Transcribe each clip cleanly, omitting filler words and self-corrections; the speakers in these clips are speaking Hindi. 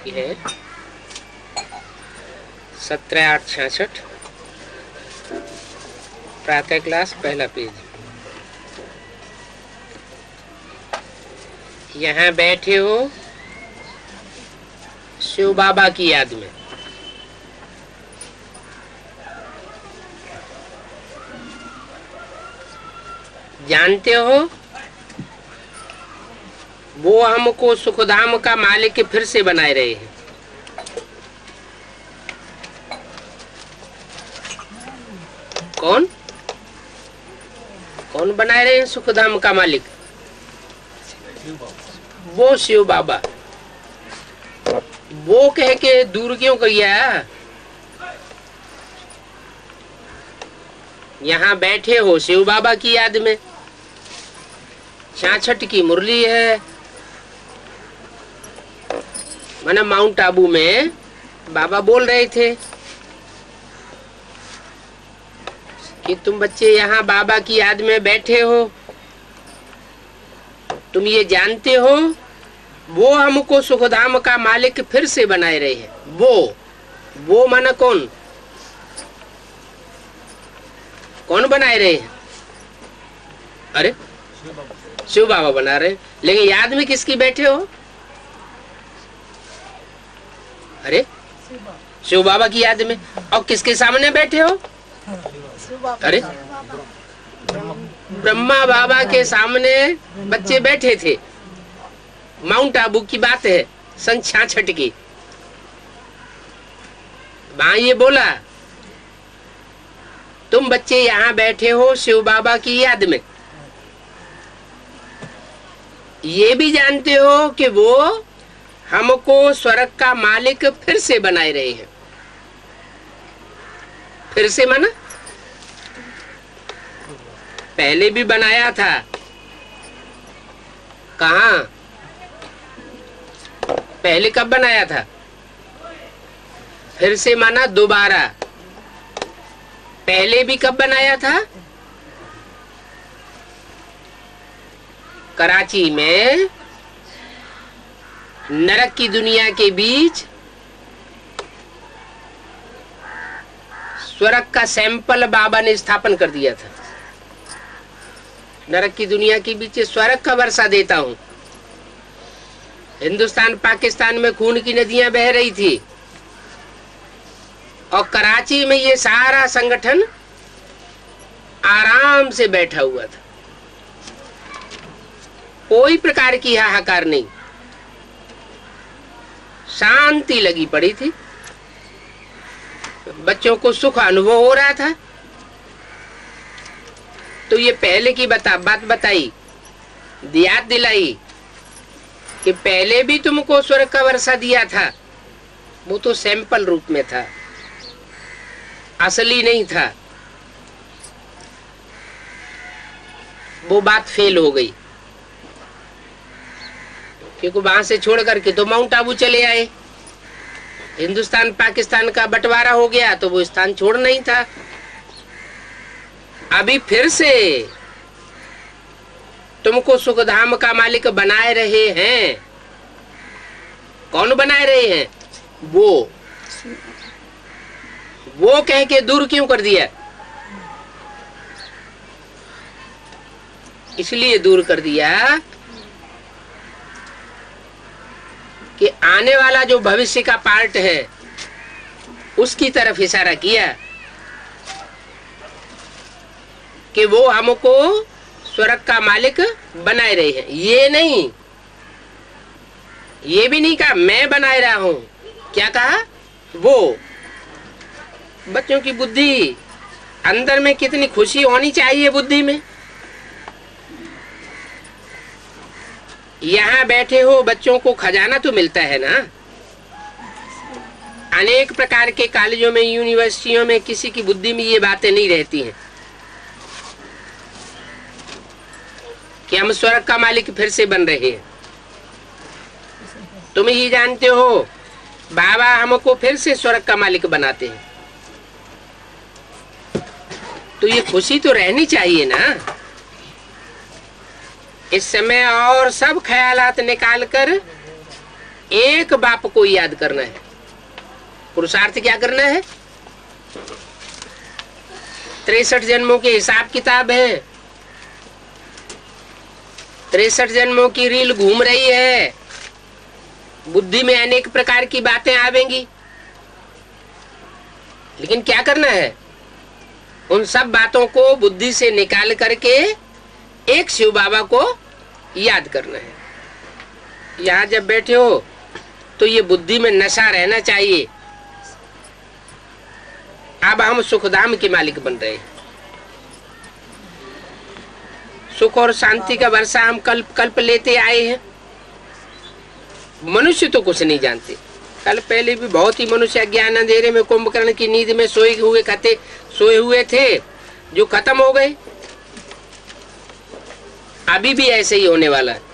की है 17/8/66 प्रातः क्लास पहला पेज। यहाँ बैठे हो शिव बाबा की याद में। जानते हो वो हमको सुखधाम का मालिक फिर से बनाए रहे हैं। कौन कौन बनाए रहे हैं सुखधाम का मालिक? वो शिव बाबा। वो कह के दूर क्यों किया? यहाँ बैठे हो शिव बाबा की याद में। 66 की मुरली है। माने माउंट आबू में बाबा बोल रहे थे कि तुम बच्चे यहाँ बाबा की याद में बैठे हो। तुम ये जानते हो वो हमको सुखधाम का मालिक फिर से बनाए रहे हैं। वो माना कौन कौन बनाए रहे हैं? अरे शिव बाबा बना रहे हैं। लेकिन याद में किसकी बैठे हो? अरे शिव बाबा की याद में। और किसके सामने बैठे हो? अरे ब्रह्मा बाबा के सामने बच्चे बैठे थे। माउंट आबू की बात है, सन 66 की। वहां ये बोला तुम बच्चे यहाँ बैठे हो शिव बाबा की याद में। ये भी जानते हो कि वो हमको स्वर्ग का मालिक फिर से बनाए रहे हैं। फिर से माना पहले भी बनाया था। कहाँ? पहले कब बनाया था? फिर से माना दोबारा। पहले भी कब बनाया था? कराची में नरक की दुनिया के बीच स्वर्ग का सैंपल बाबा ने स्थापन कर दिया था। नरक की दुनिया के बीच स्वर्ग का वर्षा देता हूं। हिंदुस्तान पाकिस्तान में खून की नदियां बह रही थी और कराची में ये सारा संगठन आराम से बैठा हुआ था। कोई प्रकार की हाहाकार नहीं, शांति लगी पड़ी थी। बच्चों को सुख अनुभव हो रहा था। तो ये पहले की बात बताई, याद दिलाई कि पहले भी तुमको स्वर्ग का वर्षा दिया था। वो तो सैंपल रूप में था, असली नहीं था। वो बात फेल हो गई क्योंकि वहां से छोड़ करके तो माउंट आबू चले आए। हिंदुस्तान पाकिस्तान का बंटवारा हो गया तो वो स्थान छोड़ नहीं था। अभी फिर से तुमको सुखधाम का मालिक बनाए रहे हैं। कौन बनाए रहे हैं? वो कह के दूर क्यों कर दिया? इसलिए दूर कर दिया कि आने वाला जो भविष्य का पार्ट है उसकी तरफ इशारा किया कि वो हमको स्वर्ग का मालिक बनाए रहे हैं। ये नहीं, ये भी नहीं कहा मैं बनाए रहा हूं। क्या कहा? वो। बच्चों की बुद्धि अंदर में कितनी खुशी होनी चाहिए बुद्धि में। यहाँ बैठे हो बच्चों को खजाना तो मिलता है ना। अनेक प्रकार के कॉलेजों में, यूनिवर्सिटियों में किसी की बुद्धि में ये बातें नहीं रहती हैं कि हम स्वर्ग का मालिक फिर से बन रहे हैं। तुम ही जानते हो बाबा हमको फिर से स्वर्ग का मालिक बनाते हैं। तो ये खुशी तो रहनी चाहिए ना। इस समय और सब ख्यालात निकाल कर एक बाप को याद करना है। पुरुषार्थ क्या करना है? 63 जन्मों के हिसाब किताब है, 63 जन्मों की रील घूम रही है, बुद्धि में अनेक प्रकार की बातें आवेंगी, लेकिन क्या करना है? उन सब बातों को बुद्धि से निकाल करके एक शिव बाबा को याद करना है। यहाँ जब बैठे हो तो ये बुद्धि में नशा रहना चाहिए। अब हम सुखधाम के मालिक बन रहे हैं। सुख और शांति का वर्षा हम कल्प कल्प लेते आए हैं। मनुष्य तो कुछ नहीं जानते। कल पहले भी बहुत ही मनुष्य अज्ञान अंधेरे में कुंभकर्ण की नींद में सोए हुए थे, जो खत्म हो गए। अभी भी ऐसे ही होने वाला है।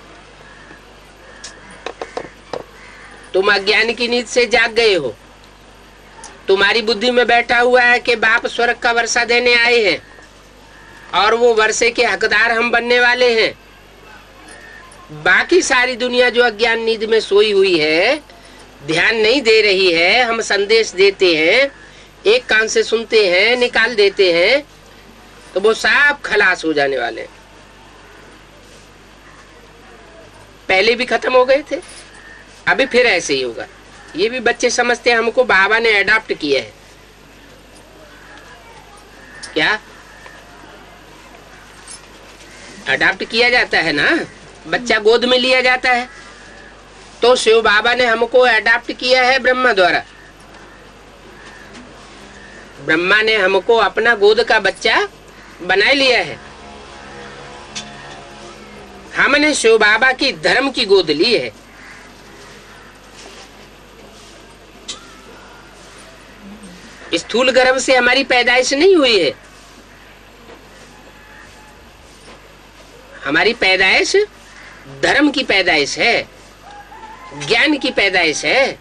तुम अज्ञान की नींद से जाग गए हो। तुम्हारी बुद्धि में बैठा हुआ है कि बाप स्वर्ग का वर्षा देने आए हैं और वो वर्षे के हकदार हम बनने वाले हैं। बाकी सारी दुनिया जो अज्ञान नींद में सोई हुई है, ध्यान नहीं दे रही है। हम संदेश देते हैं, एक कान से सुनते हैं, निकाल देते हैं, तो वो सब खलास हो जाने वाले हैं। पहले भी खत्म हो गए थे, अभी फिर ऐसे ही होगा। ये भी बच्चे समझते हैं हमको बाबा ने अडॉप्ट किया है। क्या अडॉप्ट किया जाता है ना, बच्चा गोद में लिया जाता है। तो शिव बाबा ने हमको अडॉप्ट किया है ब्रह्मा द्वारा। ब्रह्मा ने हमको अपना गोद का बच्चा बना लिया है। हमने शिव बाबा की धर्म की गोद ली है। स्थूल गर्भ से हमारी पैदाइश नहीं हुई है। हमारी पैदाइश धर्म की पैदाइश है, ज्ञान की पैदाइश है।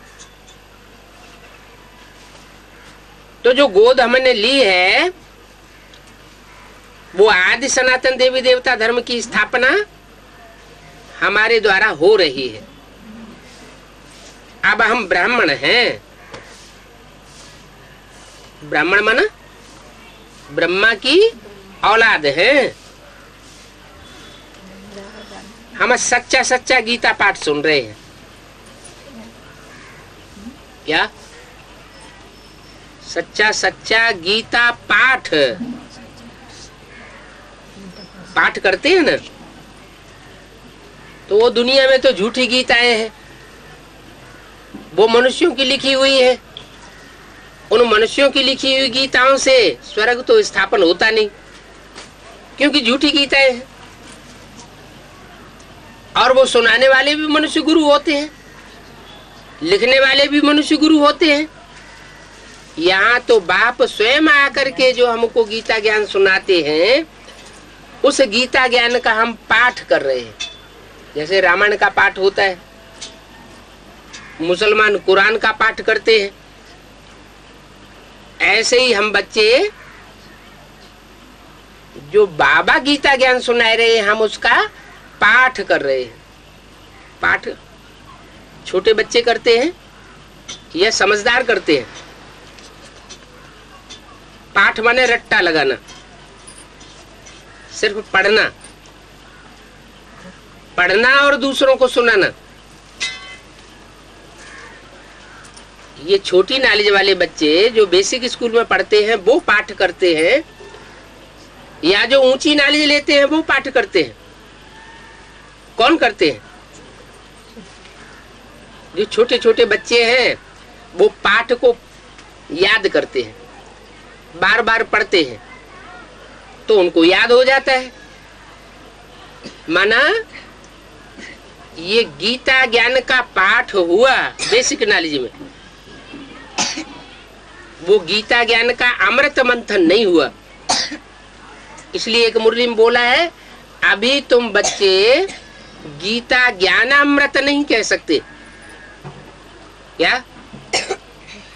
तो जो गोद हमने ली है वो आदि सनातन देवी देवता धर्म की स्थापना हमारे द्वारा हो रही है। अब हम ब्राह्मण हैं। ब्राह्मण माना ब्रह्मा की औलाद हैं। हम सच्चा सच्चा गीता पाठ सुन रहे हैं। क्या सच्चा सच्चा गीता पाठ पाठ करते हैं ना, तो वो दुनिया में तो झूठी गीताएं हैं, वो मनुष्यों की लिखी हुई है। उन मनुष्यों की लिखी हुई गीताओं से स्वर्ग तो स्थापन होता नहीं, क्योंकि झूठी गीताएं हैं। और वो सुनाने वाले भी मनुष्य गुरु होते हैं, लिखने वाले भी मनुष्य गुरु होते हैं। यहाँ तो बाप स्वयं आकर के जो हमको गीता ज्ञान सुनाते हैं, उस गीता ज्ञान का हम पाठ कर रहे हैं। जैसे रामायण का पाठ होता है, मुसलमान कुरान का पाठ करते हैं, ऐसे ही हम बच्चे जो बाबा गीता ज्ञान सुना रहे हैं, हम उसका पाठ कर रहे हैं। पाठ छोटे बच्चे करते हैं या समझदार करते हैं? पाठ माने रट्टा लगाना, सिर्फ पढ़ना, पढ़ना और दूसरों को सुनाना। ये छोटी नॉलेज वाले बच्चे जो बेसिक स्कूल में पढ़ते हैं वो पाठ करते हैं, या जो ऊंची नॉलेज लेते हैं वो पाठ करते हैं? कौन करते हैं? जो छोटे छोटे बच्चे हैं वो पाठ को याद करते हैं, बार बार पढ़ते हैं, तो उनको याद हो जाता है। माना ये गीता ज्ञान का पाठ हुआ बेसिक नॉलेज में, वो गीता ज्ञान का अमृत मंथन नहीं हुआ। इसलिए एक मुरली में बोला है, अभी तुम बच्चे गीता ज्ञान अमृत नहीं कह सकते। क्या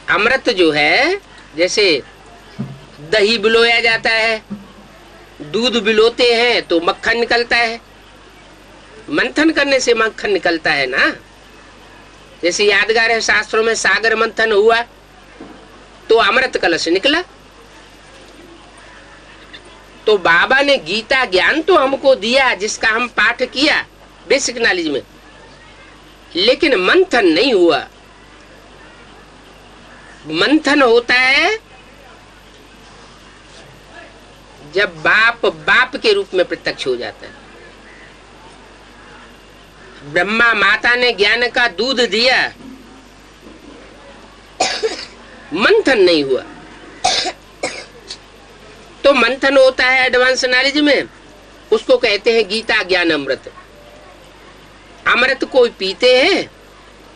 अमृत जो है, जैसे दही बिलोया जाता है, दूध बिलोते हैं तो मक्खन निकलता है, मंथन करने से मक्खन निकलता है ना। जैसे यादगार है शास्त्रों में, सागर मंथन हुआ तो अमृत कलश निकला। तो बाबा ने गीता ज्ञान तो हमको दिया जिसका हम पाठ किया बेसिक नॉलेज में, लेकिन मंथन नहीं हुआ। मंथन होता है जब बाप बाप के रूप में प्रत्यक्ष हो जाता है। ब्रह्मा माता ने ज्ञान का दूध दिया, मंथन नहीं हुआ। तो मंथन होता है एडवांस नॉलेज में, उसको कहते हैं गीता ज्ञान अमृत। अमृत कोई पीते हैं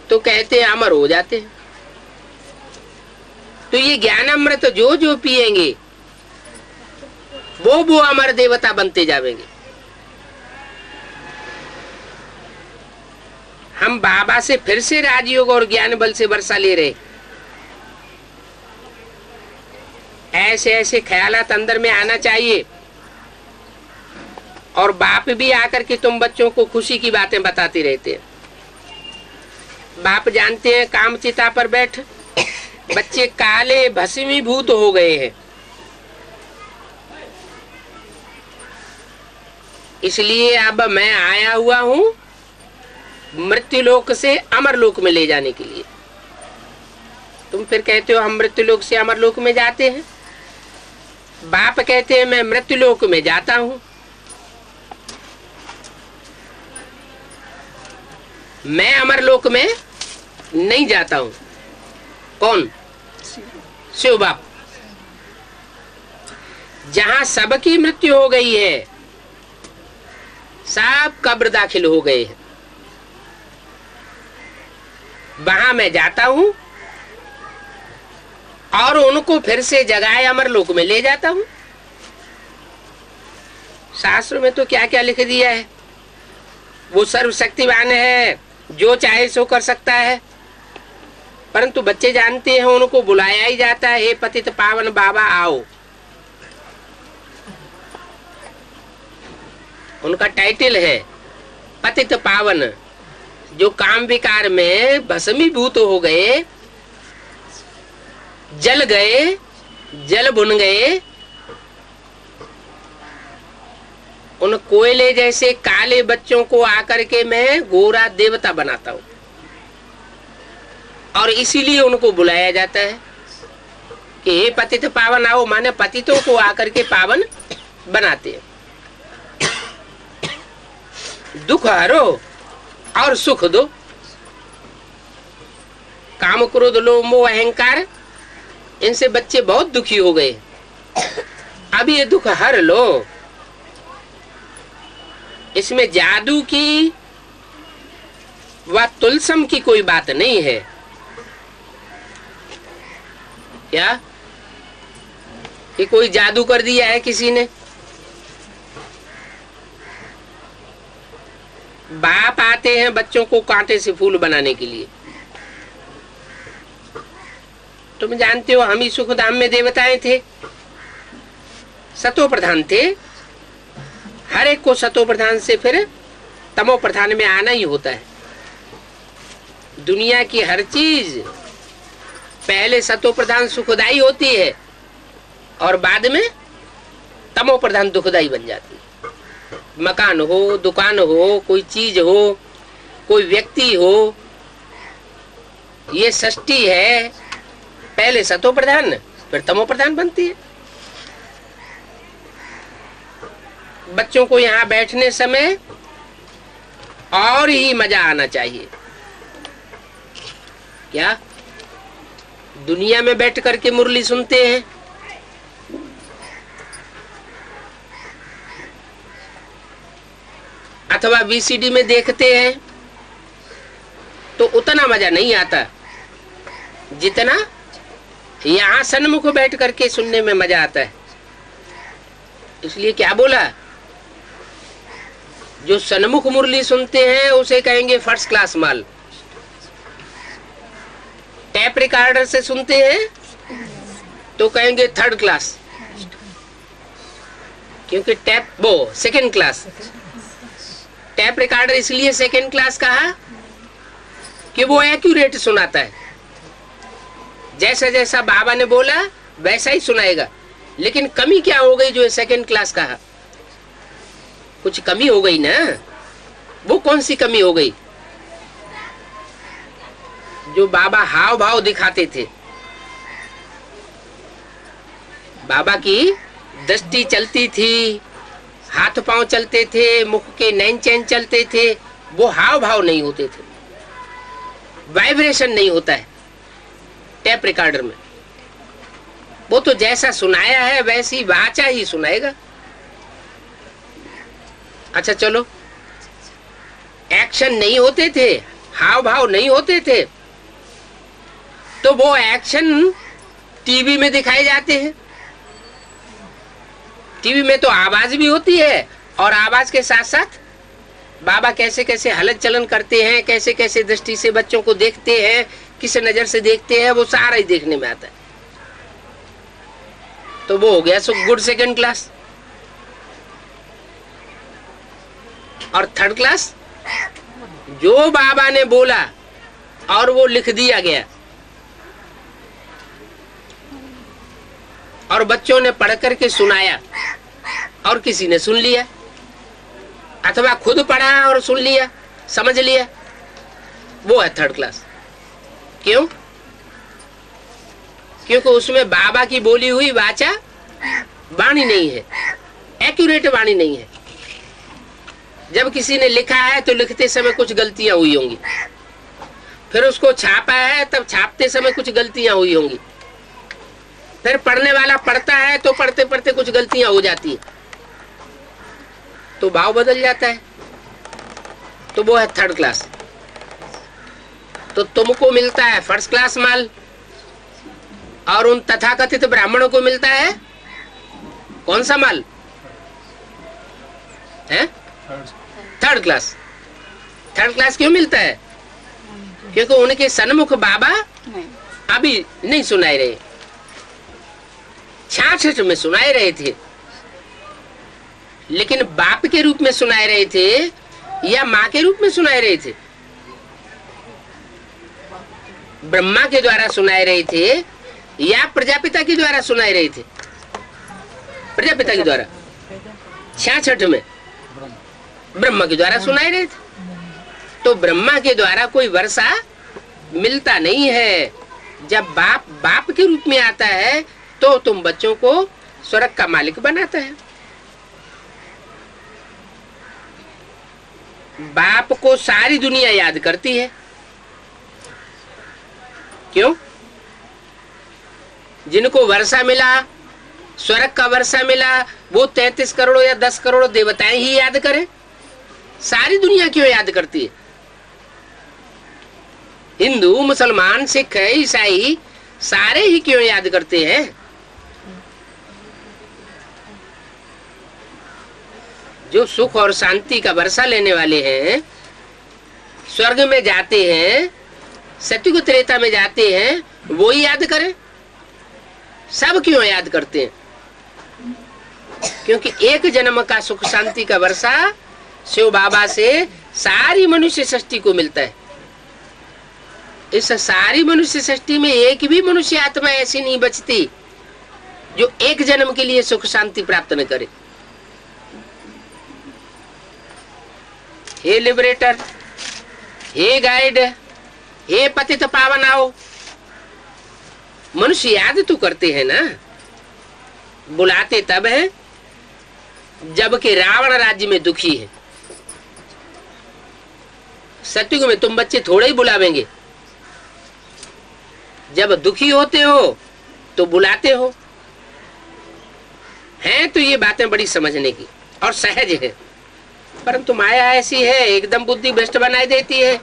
तो कहते हैं अमर हो जाते हैं। तो ये ज्ञान अमृत जो जो पिएंगे वो अमर देवता बनते जाएंगे। हम बाबा से फिर से राजयोग और ज्ञान बल से वर्षा ले रहे। ऐसे ऐसे ख्यालात अंदर में आना चाहिए। और बाप भी आकर के तुम बच्चों को खुशी की बातें बताते रहते हैं। बाप जानते हैं काम चिता पर बैठ बच्चे काले भस्मीभूत हो गए हैं, इसलिए अब मैं आया हुआ हूं मृत्युलोक से अमरलोक में ले जाने के लिए। तुम फिर कहते हो हम मृत्युलोक से अमरलोक में जाते हैं। बाप कहते हैं मैं मृत्युलोक में जाता हूं। मैं अमरलोक में नहीं जाता हूं। कौन? शिव बाप। जहां सबकी मृत्यु हो गई है, सब कब्र दाखिल हो गए हैं, वहां मैं जाता हूं और उनको फिर से जगाए अमरलोक में ले जाता हूं। शास्त्र में तो क्या क्या लिख दिया है। वो सर्वशक्तिवान है, जो चाहे सो कर सकता है। परंतु बच्चे जानते हैं उनको बुलाया ही जाता है, हे पतित पावन बाबा आओ। उनका टाइटल है पतित पावन। जो काम विकार में भस्मीभूत हो गए, जल गए, जल भुन गए, उन कोयले जैसे काले बच्चों को आकर के मैं गोरा देवता बनाता हूं। और इसीलिए उनको बुलाया जाता है कि हे पतित पावन आओ, माने पतितों को आकर के पावन बनाते हैं। दुख हरो और सुख दो। काम क्रोध लोभ मोह अहंकार, इनसे बच्चे बहुत दुखी हो गए। अब ये दुख हर लो। इसमें जादू की व तुलसम की कोई बात नहीं है। क्या कि कोई जादू कर दिया है किसी ने? बाप आते हैं बच्चों को कांटे से फूल बनाने के लिए। तुम जानते हो हम ही सुखधाम में देवताएं थे, सतो प्रधान थे। हर एक को सतो प्रधान से फिर तमो प्रधान में आना ही होता है। दुनिया की हर चीज पहले सतो प्रधान सुखदाई होती है और बाद में तमो प्रधान दुखदाई बन जाती है। मकान हो, दुकान हो, कोई चीज हो, कोई व्यक्ति हो, ये सृष्टि है, पहले सतो प्रधान फिर तमो प्रधान बनती है। बच्चों को यहाँ बैठने समय और ही मजा आना चाहिए। क्या दुनिया में बैठ करके मुरली सुनते हैं, अथवा वीसीडी में देखते हैं, तो उतना मजा नहीं आता जितना यहाँ सन्मुख बैठ करके सुनने में मजा आता है। इसलिए क्या बोला, जो सन्मुख मुरली सुनते हैं उसे कहेंगे फर्स्ट क्लास माल। टैप रिकॉर्डर से सुनते हैं तो कहेंगे थर्ड क्लास, क्योंकि टैप वो सेकंड क्लास। टैप रिकॉर्डर इसलिए सेकंड क्लास कहा कि वो एक्यूरेट सुनाता है, जैसा जैसा बाबा ने बोला वैसा ही सुनाएगा। लेकिन कमी क्या हो गई जो सेकंड क्लास कहा? कुछ कमी हो गई ना। वो कौन सी कमी हो गई? जो बाबा हाव भाव दिखाते थे, बाबा की दृष्टि चलती थी, हाथ पांव चलते थे, मुख के नैन चैन चलते थे, वो हाव भाव नहीं होते थे, वाइब्रेशन नहीं होता है टेप रिकॉर्डर में। वो तो जैसा सुनाया है वैसी वाचा ही सुनाएगा। अच्छा चलो, एक्शन नहीं होते थे, हाव भाव नहीं होते थे, तो वो एक्शन टीवी में दिखाए जाते हैं। टीवी में तो आवाज भी होती है, और आवाज के साथ साथ बाबा कैसे कैसे हलन चलन करते हैं, कैसे कैसे दृष्टि से बच्चों को देखते हैं, किस नजर से देखते हैं, वो सारा ही देखने में आता है। तो वो हो गया सो गुड सेकंड क्लास। और थर्ड क्लास, जो बाबा ने बोला और वो लिख दिया गया और बच्चों ने पढ़ करके सुनाया और किसी ने सुन लिया, अथवा खुद पढ़ा और सुन लिया, समझ लिया, वो है थर्ड क्लास। क्यों? क्योंकि उसमें बाबा की बोली हुई वाचा वाणी नहीं है, एक्यूरेट वाणी नहीं है। जब किसी ने लिखा है तो लिखते समय कुछ गलतियां हुई होंगी, फिर उसको छापा है तब छापते समय कुछ गलतियां हुई होंगी, फिर पढ़ने वाला पढ़ता है तो पढ़ते पढ़ते कुछ गलतियां हो जाती है, तो भाव बदल जाता है। तो वो है थर्ड क्लास। तो तुमको मिलता है फर्स्ट क्लास माल, और उन तथाकथित ब्राह्मणों को मिलता है कौन सा माल है? Third class. थर्ड क्लास क्यों मिलता है? क्योंकि उनके सन्मुख बाबा अभी नहीं सुनाए रहे, 66 में सुनाए रहे थे, लेकिन बाप के रूप में सुनाए रहे थे या माँ के रूप में सुनाए रहे थे? ब्रह्मा के द्वारा सुनाए रहे थे या प्रजापिता के द्वारा सुनाए रहे थे? प्रजापिता के द्वारा। 66 में ब्रह्मा के द्वारा सुनाए रहे थे। तो ब्रह्मा के द्वारा कोई वर्षा मिलता नहीं है। जब बाप बाप के रूप में आता है तो तुम बच्चों को स्वर्ग का मालिक बनाता है। बाप को सारी दुनिया याद करती है। क्यों? जिनको वर्षा मिला, स्वर्ग का वर्षा मिला, वो 33 करोड़ या 10 करोड़ देवताएं ही याद करें? सारी दुनिया क्यों याद करती है? हिंदू, मुसलमान, सिख, ईसाई सारे ही क्यों याद करते हैं? जो सुख और शांति का वर्षा लेने वाले हैं, स्वर्ग में जाते हैं, सतयुग त्रेता में जाते हैं, वो ही याद करें? सब क्यों याद करते हैं? क्योंकि एक जन्म का सुख शांति का वर्षा शिव बाबा से सारी मनुष्य सृष्टि को मिलता है। इस सारी मनुष्य सृष्टि में एक भी मनुष्य आत्मा ऐसी नहीं बचती जो एक जन्म के लिए सुख शांति प्राप्त न करे। हे लिबरेटर, हे गाइड, हे पतित पावन आओ। मनुष्य याद तो करते हैं ना, बुलाते तब है जबकि रावण राज्य में दुखी है। सतयुग में तुम बच्चे थोड़े ही बुलावेंगे, जब दुखी होते हो तो बुलाते हो। हैं तो ये बातें बड़ी समझने की और सहज है, परंतु माया ऐसी है, एकदम बुद्धि भ्रष्ट बनाई देती है।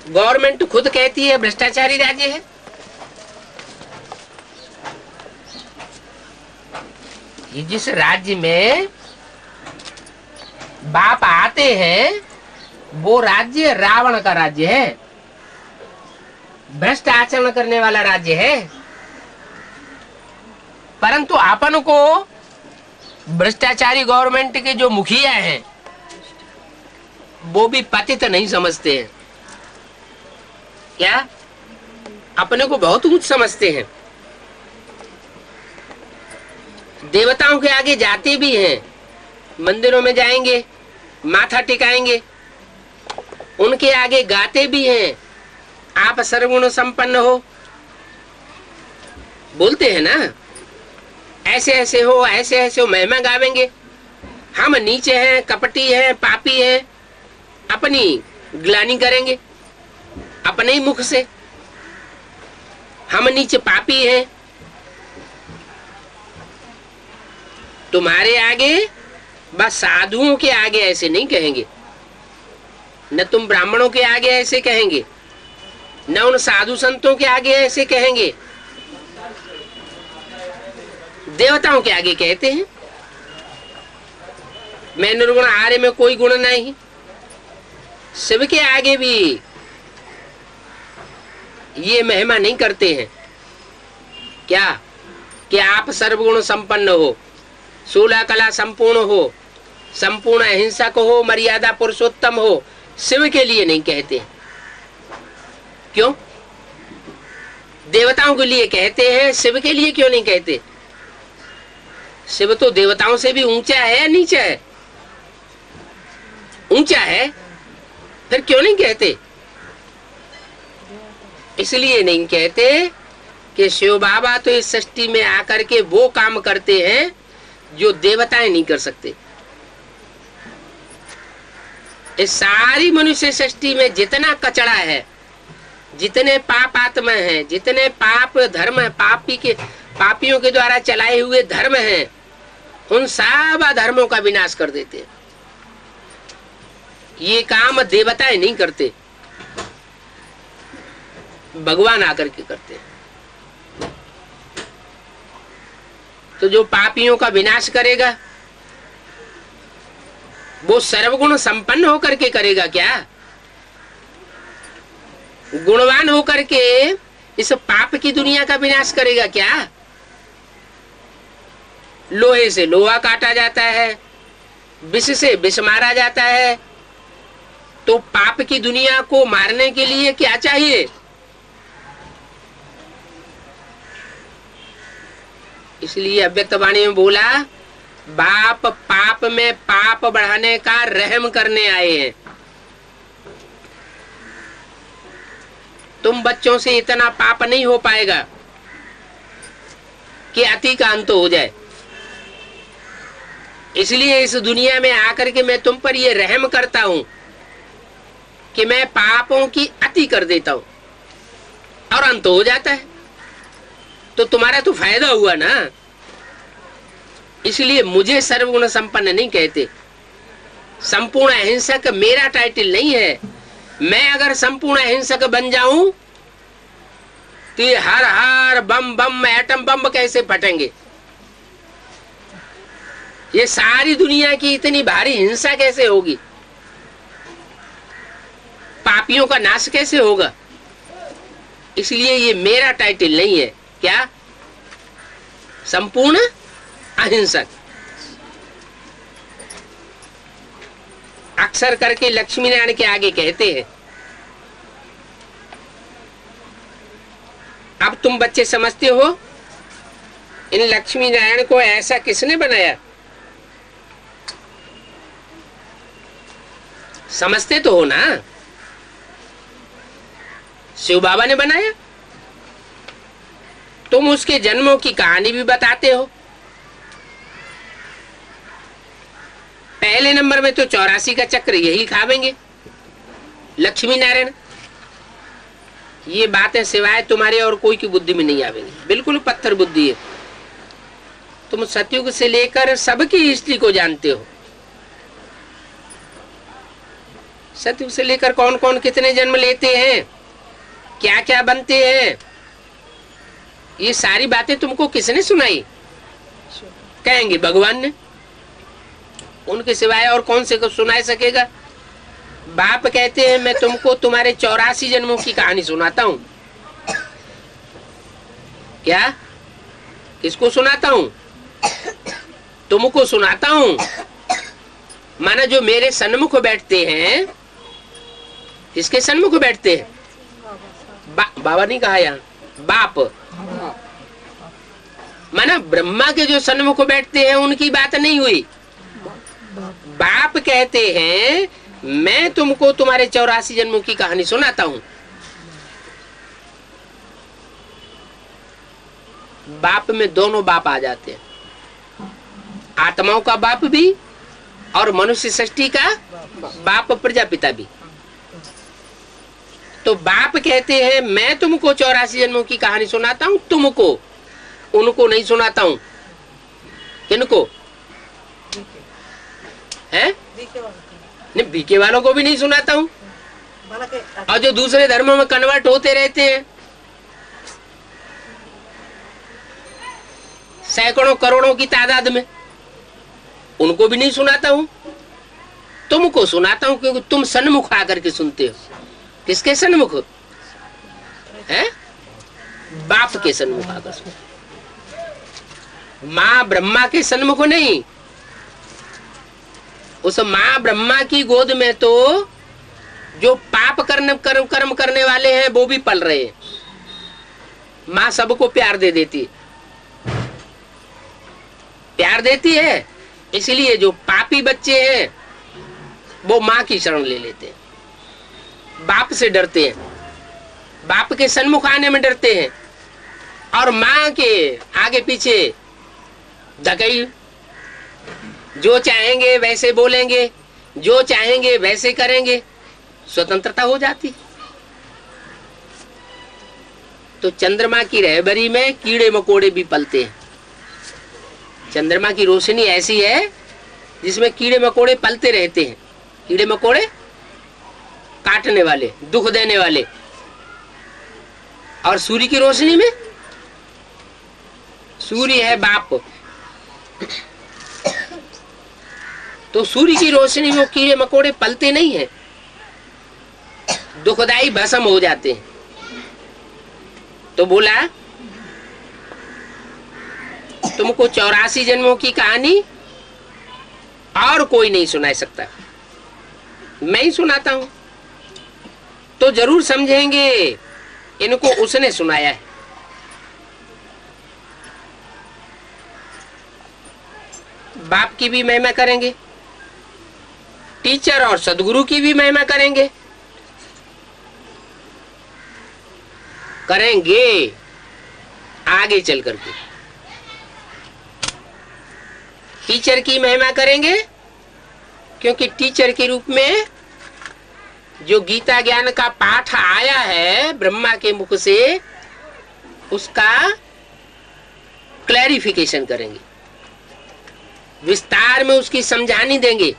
गवर्नमेंट खुद कहती है भ्रष्टाचारी राज्य है। ये जिस राज्य में बाप आते हैं वो राज्य रावण का राज्य है, भ्रष्ट आचरण करने वाला राज्य है। परंतु अपन को भ्रष्टाचारी गवर्नमेंट के जो मुखिया हैं वो भी पतित नहीं समझते हैं। क्या अपने को बहुत ऊंच समझते हैं, देवताओं के आगे जाते भी हैं, मंदिरों में जाएंगे, माथा टिकाएंगे, उनके आगे गाते भी हैं, आप सर्वगुण संपन्न हो, बोलते हैं ना, ऐसे ऐसे हो, ऐसे ऐसे हो, महिमा गावेंगे। हम नीचे हैं, कपटी हैं, पापी हैं, अपनी ग्लानि करेंगे अपने ही मुख से, हम नीचे पापी हैं। तुम्हारे आगे, बस साधुओं के आगे ऐसे नहीं कहेंगे, न तुम ब्राह्मणों के आगे ऐसे कहेंगे, न उन साधु संतों के आगे ऐसे कहेंगे, देवताओं के आगे कहते हैं मैं निर्गुण, आर्य में कोई गुण नहीं। शिव के आगे भी ये महिमा नहीं करते हैं क्या कि आप सर्वगुण संपन्न हो, 16 कला संपूर्ण हो, संपूर्ण अहिंसक हो, मर्यादा पुरुषोत्तम हो। शिव के लिए नहीं कहते। क्यों? देवताओं के लिए कहते हैं, शिव के लिए क्यों नहीं कहते? शिव तो देवताओं से भी ऊंचा है या नीचा है? ऊंचा है, फिर क्यों नहीं कहते? इसलिए नहीं कहते कि शिव बाबा तो इस सृष्टि में आकर के वो काम करते हैं जो देवताएं नहीं कर सकते। इस सारी मनुष्य सृष्टि में जितना कचड़ा है, जितने पाप आत्मा हैं, जितने पाप धर्म है, पापियों के द्वारा चलाए हुए धर्म हैं, उन सब धर्मों का विनाश कर देते हैं। ये काम देवताएं नहीं करते, भगवान आकर के करते हैं। तो जो पापियों का विनाश करेगा वो सर्वगुण संपन्न होकर के करेगा क्या? गुणवान होकर के इस पाप की दुनिया का विनाश करेगा क्या? लोहे से लोहा काटा जाता है, विष से विष मारा जाता है, तो पाप की दुनिया को मारने के लिए क्या चाहिए? इसलिए अव्यक्त वाणी में बोला, बाप पाप में पाप बढ़ाने का रहम करने आए हैं। तुम बच्चों से इतना पाप नहीं हो पाएगा कि अति का अंत हो जाए। इसलिए इस दुनिया में आकर के मैं तुम पर ये रहम करता हूं कि मैं पापों की अति कर देता हूं और अंत हो जाता है, तो तुम्हारा तो फायदा हुआ ना। इसलिए मुझे सर्वगुण संपन्न नहीं कहते। संपूर्ण अहिंसक मेरा टाइटल नहीं है। मैं अगर संपूर्ण अहिंसक बन जाऊं तो ये हर हर बम बम एटम बम कैसे फटेंगे? ये सारी दुनिया की इतनी भारी हिंसा कैसे होगी? पापियों का नाश कैसे होगा? इसलिए ये मेरा टाइटल नहीं है। क्या? संपूर्ण अहिंसक। अक्सर करके लक्ष्मी नारायण के आगे कहते हैं। अब तुम बच्चे समझते हो इन लक्ष्मी नारायण को ऐसा किसने बनाया? समझते तो हो ना? शिव बाबा ने बनाया। तुम उसके जन्मों की कहानी भी बताते हो। पहले नंबर में तो 84 का चक्र यही खावेंगे लक्ष्मी नारायण। ये बातें सिवाय तुम्हारे और कोई की बुद्धि में नहीं आवेंगी। बिल्कुल पत्थर बुद्धि है। तुम सतयुग से लेकर सबकी हिस्ट्री को जानते हो। सतयुग से लेकर कौन कौन कितने जन्म लेते हैं, क्या क्या बनते हैं, ये सारी बातें तुमको किसने सुनाई? कहेंगे भगवान ने। उनके सिवाय और कौन से को सुना सकेगा? बाप कहते हैं मैं तुमको तुम्हारे 84 जन्मों की कहानी सुनाता हूं। क्या? किसको सुनाता हूं? तुमको सुनाता हूं। माना जो मेरे सन्मुख बैठते हैं, किसके सन्मुख बैठते हैं? बाबा नहीं कहा यहाँ, बाप माना ब्रह्मा के जो सन्मुख बैठते हैं उनकी बात नहीं हुई। बाप कहते हैं मैं तुमको तुम्हारे 84 जन्मों की कहानी सुनाता हूं। बाप में दोनों बाप आ जाते हैं, आत्माओं का बाप भी और मनुष्य सृष्टि का बाप प्रजापिता भी। तो बाप कहते हैं मैं तुमको 84 जन्मों की कहानी सुनाता हूं, तुमको, उनको नहीं सुनाता हूं। किनको है? नहीं, बीके वालों को भी नहीं सुनाता हूं। और जो दूसरे धर्मों में कन्वर्ट होते रहते हैं सैकड़ों करोड़ों की तादाद में, उनको भी नहीं सुनाता हूं। तुमको सुनाता हूं क्योंकि तुम सन्मुख आकर के सुनते हो। किसके सन्मुख है? बाप के सन्मुख आकर सुनते, माँ ब्रह्मा के सन्मुख नहीं। उस माँ ब्रह्मा की गोद में तो जो पाप कर्म करने वाले हैं वो भी पल रहे हैं। माँ सबको प्यार दे देती है, प्यार देती है, इसलिए जो पापी बच्चे हैं वो माँ की शरण ले लेते हैं, बाप से डरते हैं, बाप के सन्मुख आने में डरते हैं और माँ के आगे पीछे धकई, जो चाहेंगे वैसे बोलेंगे, जो चाहेंगे वैसे करेंगे, स्वतंत्रता हो जाती। तो चंद्रमा की रहबरी में कीड़े मकोड़े भी पलते हैं। चंद्रमा की रोशनी ऐसी है जिसमें कीड़े मकोड़े पलते रहते हैं, कीड़े मकोड़े काटने वाले, दुख देने वाले। और सूर्य की रोशनी में, सूर्य है बाप, तो सूर्य की रोशनी में कीड़े मकोड़े पलते नहीं है, दुखदाई भस्म हो जाते हैं। तो बोला तुमको 84 जन्मों की कहानी और कोई नहीं सुना सकता, मैं ही सुनाता हूं। तो जरूर समझेंगे इनको उसने सुनाया है। बाप की भी महिमा करेंगे, टीचर और सदगुरु की भी महिमा करेंगे, करेंगे आगे चल करके। टीचर की महिमा करेंगे क्योंकि टीचर के रूप में जो गीता ज्ञान का पाठ आया है ब्रह्मा के मुख से, उसका क्लैरिफिकेशन करेंगे, विस्तार में उसकी समझानी देंगे।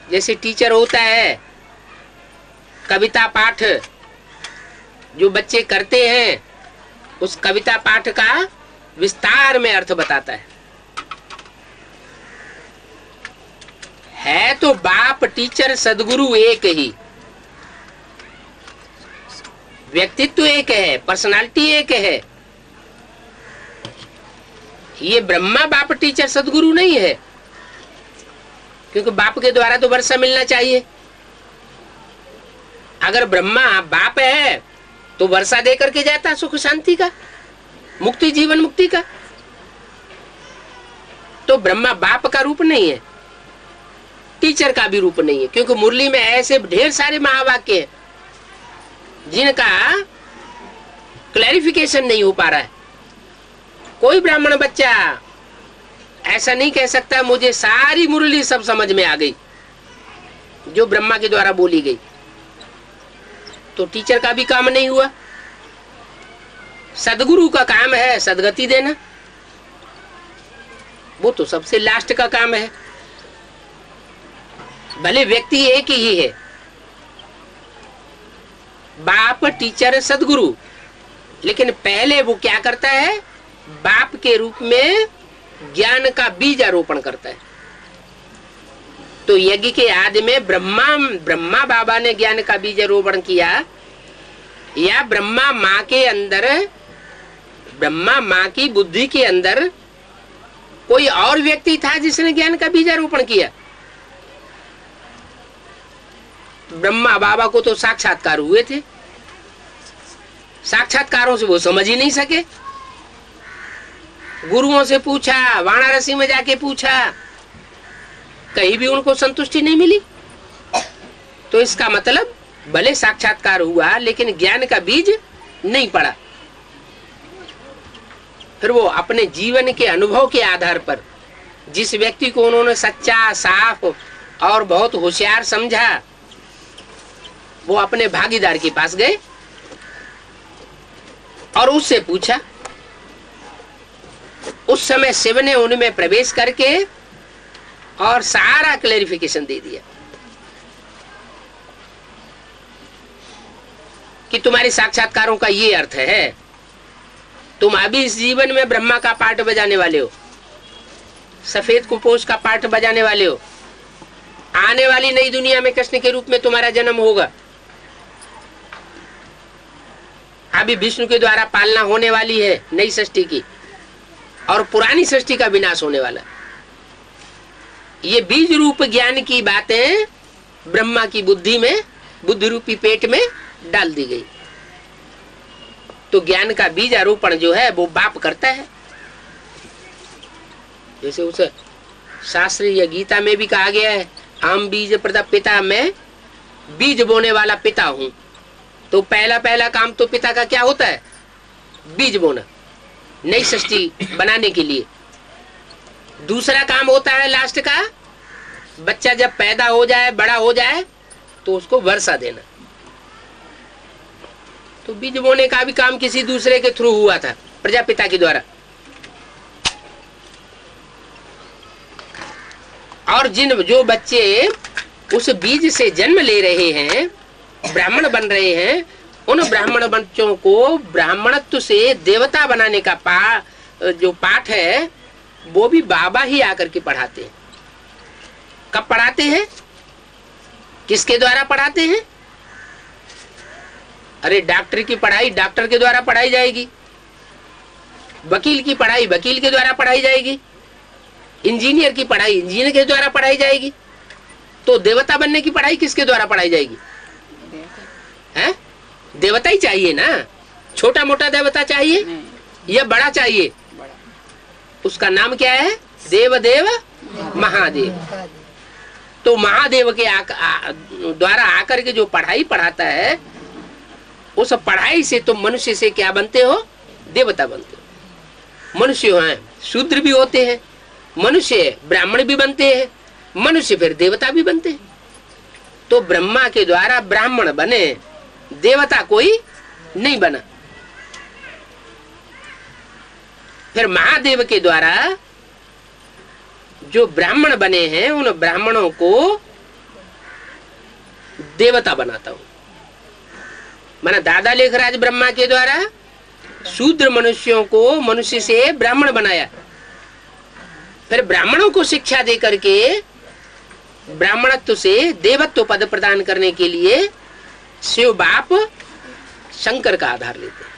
जैसे टीचर होता है, कविता पाठ जो बच्चे करते हैं उस कविता पाठ का विस्तार में अर्थ बताता है तो बाप टीचर सदगुरु एक ही, व्यक्तित्व एक है, पर्सनालिटी एक है। ये ब्रह्मा बाप टीचर सदगुरु नहीं है, क्योंकि बाप के द्वारा तो वर्षा मिलना चाहिए। अगर ब्रह्मा बाप है तो वर्षा दे करके जाता सुख शांति का, मुक्ति, जीवन मुक्ति का। तो ब्रह्मा बाप का रूप नहीं है, टीचर का भी रूप नहीं है, क्योंकि मुरली में ऐसे ढेर सारे महावाक्य हैं जिनका क्लैरिफिकेशन नहीं हो पा रहा है। कोई ब्राह्मण बच्चा ऐसा नहीं कह सकता मुझे सारी मुरली सब समझ में आ गई जो ब्रह्मा के द्वारा बोली गई। तो टीचर का भी काम नहीं हुआ। सदगुरु का काम है सदगति देना, वो तो सबसे लास्ट का काम है। भले व्यक्ति एक ही है, बाप टीचर सदगुरु, लेकिन पहले वो क्या करता है, बाप के रूप में ज्ञान का बीज आरोपण करता है। तो यज्ञ के आदि में ब्रह्मा बाबा ने ज्ञान का बीज आरोपण किया, या ब्रह्मा माँ के अंदर, ब्रह्मा माँ की बुद्धि के अंदर कोई और व्यक्ति था जिसने ज्ञान का बीज आरोपण किया? ब्रह्मा बाबा को तो साक्षात्कार हुए थे, साक्षात्कारों से वो समझ ही नहीं सके। गुरुओं से पूछा, वाराणसी में जाके पूछा, कहीं भी उनको संतुष्टि नहीं मिली। तो इसका मतलब भले साक्षात्कार हुआ लेकिन ज्ञान का बीज नहीं पड़ा। फिर वो अपने जीवन के अनुभव के आधार पर जिस व्यक्ति को उन्होंने सच्चा, साफ और बहुत होशियार समझा, वो अपने भागीदार के पास गए और उससे पूछा। उस समय शिव ने उनमें प्रवेश करके और सारा क्लैरिफिकेशन दे दिया कि तुम्हारे साक्षात्कारों का ये अर्थ है, तुम अभी इस जीवन में ब्रह्मा का पाठ बजाने वाले हो, सफेद कुपोष का पाठ बजाने वाले हो, आने वाली नई दुनिया में कृष्ण के रूप में तुम्हारा जन्म होगा, अभी विष्णु के द्वारा पालना होने वाली है नई सृष्टि की, और पुरानी सृष्टि का विनाश होने वाला। ये बीज रूप ज्ञान की बातें ब्रह्मा की बुद्धि में, बुद्धि रूपी पेट में डाल दी गई। तो ज्ञान का बीज आरोपण जो है वो बाप करता है। जैसे उस शास्त्र या गीता में भी कहा गया है, आम बीज प्रदा पिता, मैं बीज बोने वाला पिता हूं। तो पहला काम तो पिता का क्या होता है? बीज बोना, नई सृष्टि बनाने के लिए। दूसरा काम होता है लास्ट का, बच्चा जब पैदा हो जाए, बड़ा हो जाए, तो उसको वर्षा देना। तो बीज बोने का भी काम किसी दूसरे के थ्रू हुआ था, प्रजापिता के द्वारा। और जो बच्चे उस बीज से जन्म ले रहे हैं, ब्राह्मण बन रहे हैं, उन ब्राह्मण बच्चों को ब्राह्मणत्व से देवता बनाने का जो पाठ है वो भी बाबा ही आकर के पढ़ाते हैं। कब पढ़ाते हैं? किसके द्वारा पढ़ाते हैं? अरे डॉक्टर की पढ़ाई डॉक्टर के द्वारा पढ़ाई जाएगी, वकील की पढ़ाई वकील के द्वारा पढ़ाई जाएगी, इंजीनियर की पढ़ाई इंजीनियर के द्वारा पढ़ाई जाएगी। तो देवता बनने की पढ़ाई किसके द्वारा पढ़ाई जाएगी? है? देवता ही चाहिए ना। छोटा मोटा देवता चाहिए या बड़ा चाहिए? उसका नाम क्या है? देवदेव महादेव। तो महादेव के द्वारा आकर के जो पढ़ाई पढ़ाता है, उस पढ़ाई से तुम मनुष्य से क्या बनते हो? देवता बनते हो। मनुष्य हैं, शूद्र भी होते हैं, मनुष्य ब्राह्मण भी बनते हैं, मनुष्य फिर देवता भी बनते हैं। तो ब्रह्मा के द्वारा ब्राह्मण बने, देवता कोई नहीं बना। फिर महादेव के द्वारा जो ब्राह्मण बने हैं, उन ब्राह्मणों को देवता बनाता हूं। माना दादा लेखराज ब्रह्मा के द्वारा शूद्र मनुष्यों को मनुष्य से ब्राह्मण बनाया। फिर ब्राह्मणों को शिक्षा दे करके ब्राह्मणत्व से देवत्व पद प्रदान करने के लिए शिव बाप शंकर का आधार लेते हैं,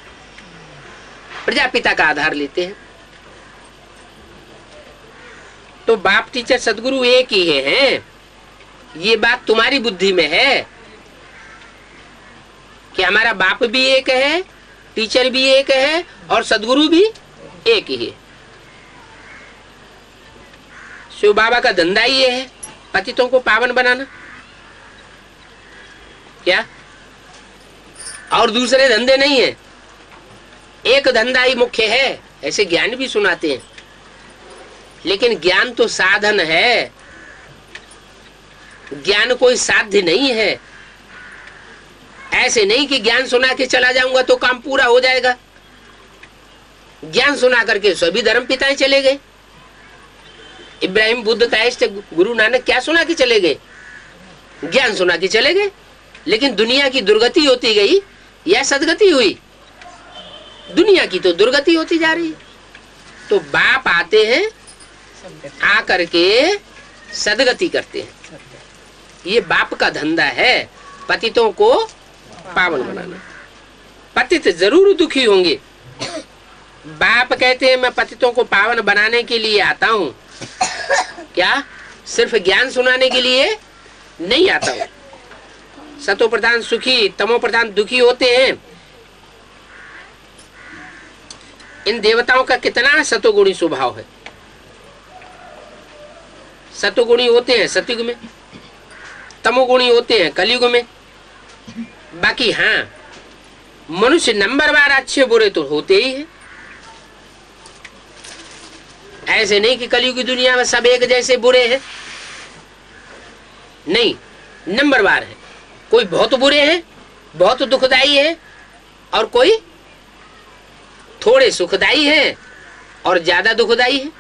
प्रजापिता का आधार लेते हैं। तो बाप टीचर सदगुरु एक ही हैं। ये बात तुम्हारी बुद्धि में है कि हमारा बाप भी एक है, टीचर भी एक है और सदगुरु भी एक ही है। शिव बाबा का धंधा ही ये है, पतितों को पावन बनाना। क्या और दूसरे धंधे नहीं है? एक धंधा ही मुख्य है। ऐसे ज्ञान भी सुनाते हैं, लेकिन ज्ञान तो साधन है, ज्ञान कोई साध्य नहीं है। ऐसे नहीं कि ज्ञान सुना के चला जाऊंगा तो काम पूरा हो जाएगा। ज्ञान सुना करके सभी धर्म पिताएं चले गए। इब्राहिम, बुद्ध, क्राइस्ट, गुरु नानक क्या सुना के चले गए? ज्ञान सुना के चले गए। लेकिन दुनिया की दुर्गति होती गई या सदगति हुई? दुनिया की तो दुर्गति होती जा रही है। तो बाप आते हैं, आकर के सदगति करते हैं। ये बाप का धंधा है, पतितों को पावन बनाना। पतित जरूर दुखी होंगे। बाप कहते हैं मैं पतितों को पावन बनाने के लिए आता हूँ, क्या सिर्फ ज्ञान सुनाने के लिए नहीं आता हूँ। सतो प्रधान सुखी, तमो प्रधान दुखी होते हैं। इन देवताओं का कितना सतोगुणी स्वभाव है। सतोगुणी होते हैं सतयुग में, तमोगुणी होते हैं कलयुग में। बाकी हाँ, मनुष्य नंबरवार अच्छे बुरे तो होते ही है। ऐसे नहीं कि कलयुग की दुनिया में सब एक जैसे बुरे हैं, नहीं, नंबरवार है। कोई बहुत बुरे हैं, बहुत दुखदाई है, और कोई थोड़े सुखदाई है और ज्यादा दुखदाई है।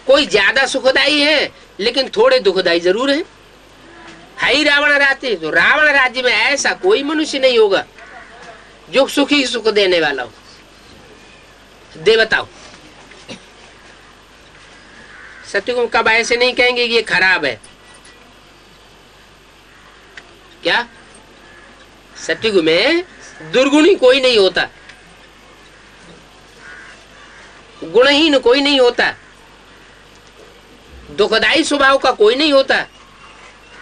कोई ज्यादा सुखदाई है लेकिन थोड़े दुखदाई जरूर है। ही रावण राज्य, तो रावण राज्य में ऐसा कोई मनुष्य नहीं होगा जो सुखी सुख देने वाला हो। देवताओ सत्युग में कब ऐसे नहीं कहेंगे कि ये खराब है। क्या सत्युग में दुर्गुणी कोई नहीं होता, गुणहीन कोई नहीं होता, दुखदाई स्वभाव का कोई नहीं होता।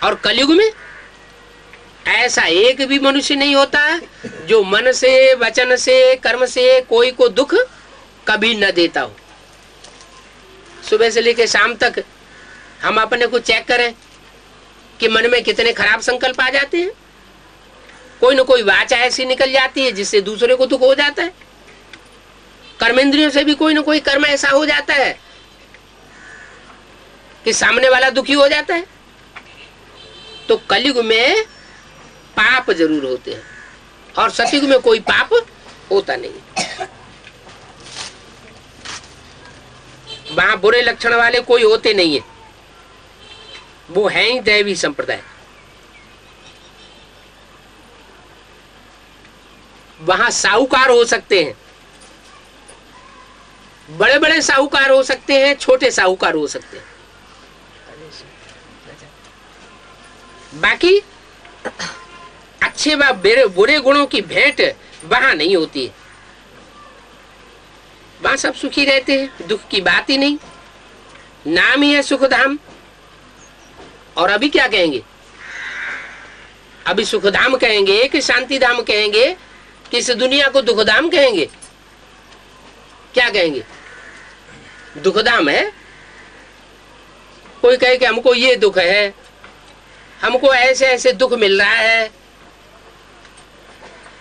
और कलयुग में ऐसा एक भी मनुष्य नहीं होता जो मन से, वचन से, कर्म से कोई को दुख कभी न देता हो। सुबह से लेकर शाम तक हम अपने को चेक करें कि मन में कितने खराब संकल्प आ जाते हैं। कोई न कोई वाचा ऐसी निकल जाती है जिससे दूसरे को दुख हो जाता है। कर्मेंद्रियों से भी कोई न कोई कर्म ऐसा हो जाता है कि सामने वाला दुखी हो जाता है। तो कलयुग में पाप जरूर होते हैं और सतयुग में कोई पाप होता नहीं। वहां बुरे लक्षण वाले कोई होते नहीं है, वो है ही दैवी संप्रदाय। वहां साहूकार हो सकते हैं, बड़े बड़े साहूकार हो सकते हैं, छोटे साहूकार हो सकते हैं। बाकी अच्छे व बुरे गुणों की भेंट वहां नहीं होती है। वहां सब सुखी रहते हैं, दुख की बात ही नहीं। नाम ही है सुखधाम। और अभी क्या कहेंगे? अभी सुखधाम कहेंगे कि शांति धाम कहेंगे कि इस दुनिया को दुखधाम कहेंगे? क्या कहेंगे? दुखधाम है। कोई कहे कि हमको ये दुख है, हमको ऐसे ऐसे दुख मिल रहा है,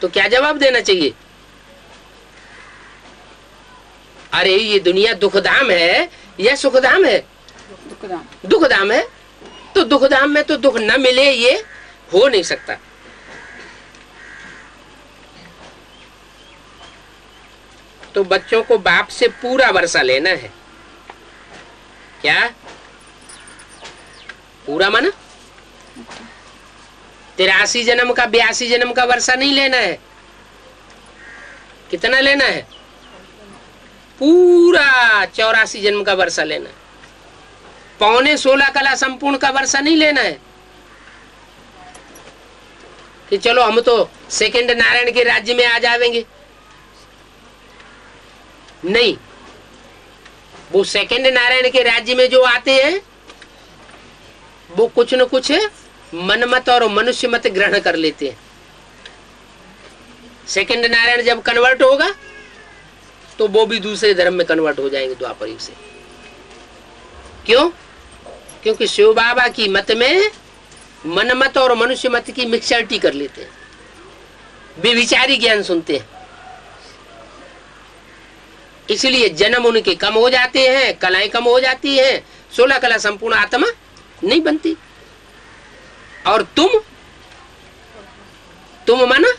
तो क्या जवाब देना चाहिए? अरे ये दुनिया दुखधाम है या सुखधाम है? दुखधाम। दुखधाम है। तो दुखधाम में तो दुख न मिले ये हो नहीं सकता। तो बच्चों को बाप से पूरा वर्षा लेना है। क्या पूरा माना? 83 जन्म का 82 जन्म का वर्षा नहीं लेना है। कितना लेना है? पूरा 84 जन्म का वर्षा लेना है। 15.16 कला संपूर्ण का वर्षा नहीं लेना है कि चलो हम तो सेकंड नारायण के राज्य में आ जाएंगे। नहीं, वो सेकंड नारायण के राज्य में जो आते हैं वो कुछ न कुछ मनमत और मनुष्य मत ग्रहण कर लेते हैं। सेकंड नारायण जब कन्वर्ट होगा तो वो भी दूसरे धर्म में कन्वर्ट हो जाएंगे द्वापर युग से। क्यों? क्योंकि शिव बाबा की मत में मनमत और मनुष्य मत की मिक्सचरिटी कर लेते हैं, बेविचारी ज्ञान सुनते हैं। इसलिए जन्म उनके कम हो जाते हैं, कलाएं कम हो जाती हैं, 16 कला संपूर्ण आत्मा नहीं बनती। और तुम माना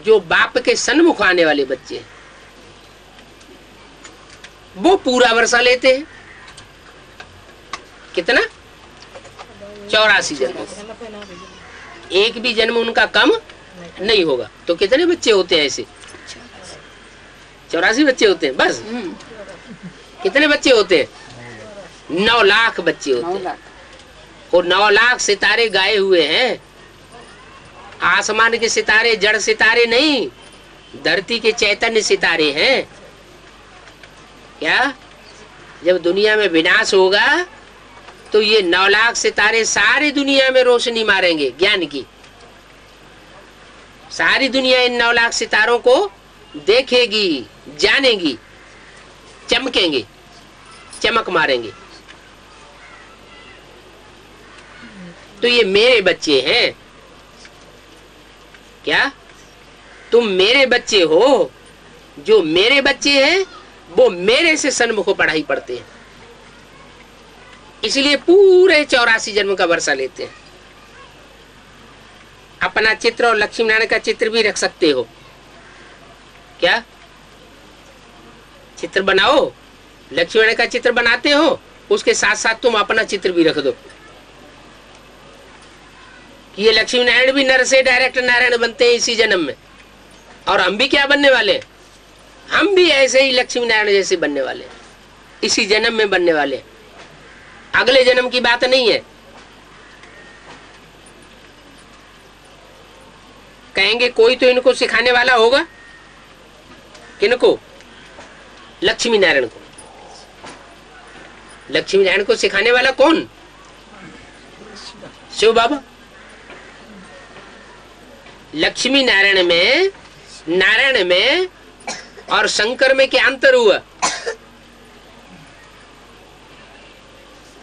जो बाप के सन्मुख आने वाले बच्चे हैं वो पूरा वर्षा लेते हैं। कितना? 84 जन्म। एक भी जन्म उनका कम नहीं होगा। तो कितने बच्चे होते हैं ऐसे? 84 बच्चे होते हैं बस। कितने बच्चे होते हैं? 9 लाख बच्चे होते हैं। और 9 लाख सितारे गाए हुए हैं। आसमान के सितारे जड़ सितारे नहीं, धरती के चैतन्य सितारे हैं। क्या जब दुनिया में विनाश होगा तो ये 9 लाख सितारे सारी दुनिया में रोशनी मारेंगे ज्ञान की। सारी दुनिया इन 9 लाख सितारों को देखेगी, जानेंगी, चमकेंगे, चमक मारेंगे। तो ये मेरे बच्चे हैं। क्या तुम मेरे बच्चे हो? जो मेरे बच्चे हैं वो मेरे से सन्मुख पढ़ाई पढ़ते हैं, इसलिए पूरे 84 जन्म का वर्षा लेते हैं। अपना चित्र और लक्ष्मी नारायण का चित्र भी रख सकते हो। क्या चित्र बनाओ, लक्ष्मी नारायण का चित्र बनाते हो, उसके साथ साथ तुम अपना चित्र भी रख दो कि ये लक्ष्मी नारायण भी नर से डायरेक्ट नारायण बनते हैं इसी जन्म में। और हम भी क्या बनने वाले हैं? हम भी ऐसे ही लक्ष्मी नारायण जैसे बनने वाले हैं, इसी जन्म में बनने वाले हैं। अगले जन्म की बात नहीं है। कहेंगे कोई तो इनको सिखाने वाला होगा। किनको? लक्ष्मी नारायण को। लक्ष्मी नारायण को सिखाने वाला कौन? शिव बाबा। लक्ष्मी नारायण में और शंकर में क्या अंतर हुआ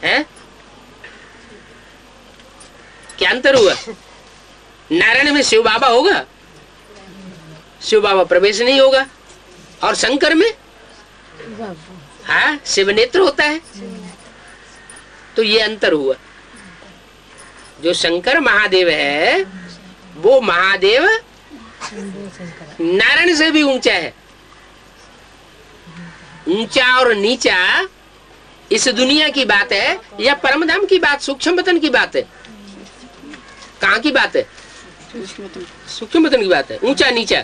है? क्या अंतर हुआ? नारायण में शिव बाबा होगा, शिव बाबा प्रवेश नहीं होगा। और शंकर में हाँ शिव नेत्र होता है। तो ये अंतर हुआ। जो शंकर महादेव है वो महादेव नारायण से भी ऊंचा है। ऊंचा और नीचा इस दुनिया की बात है या परमधाम की बात, सूक्ष्म वतन की बात है? कहाँ की बात है? सूक्ष्म वतन की बात है। ऊंचा नीचा,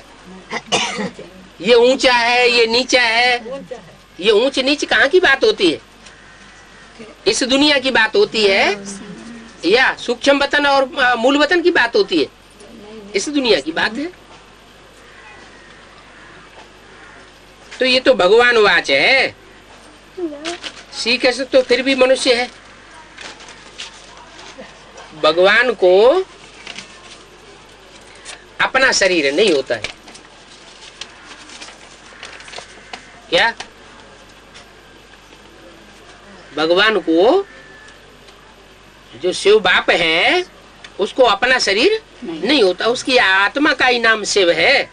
ये ऊंचा है, ये नीचा है, ये ऊंच नीच कहाँ की बात होती है? इस दुनिया की बात होती है या सूक्ष्म वतन और मूल वतन की बात होती है? इस दुनिया की बात है। तो ये तो भगवान वाच है। श्री कृष्ण तो फिर भी मनुष्य है। भगवान को अपना शरीर नहीं होता है। क्या भगवान को, जो शिव बाप है, उसको अपना शरीर नहीं होता। उसकी आत्मा का ही नाम शिव है।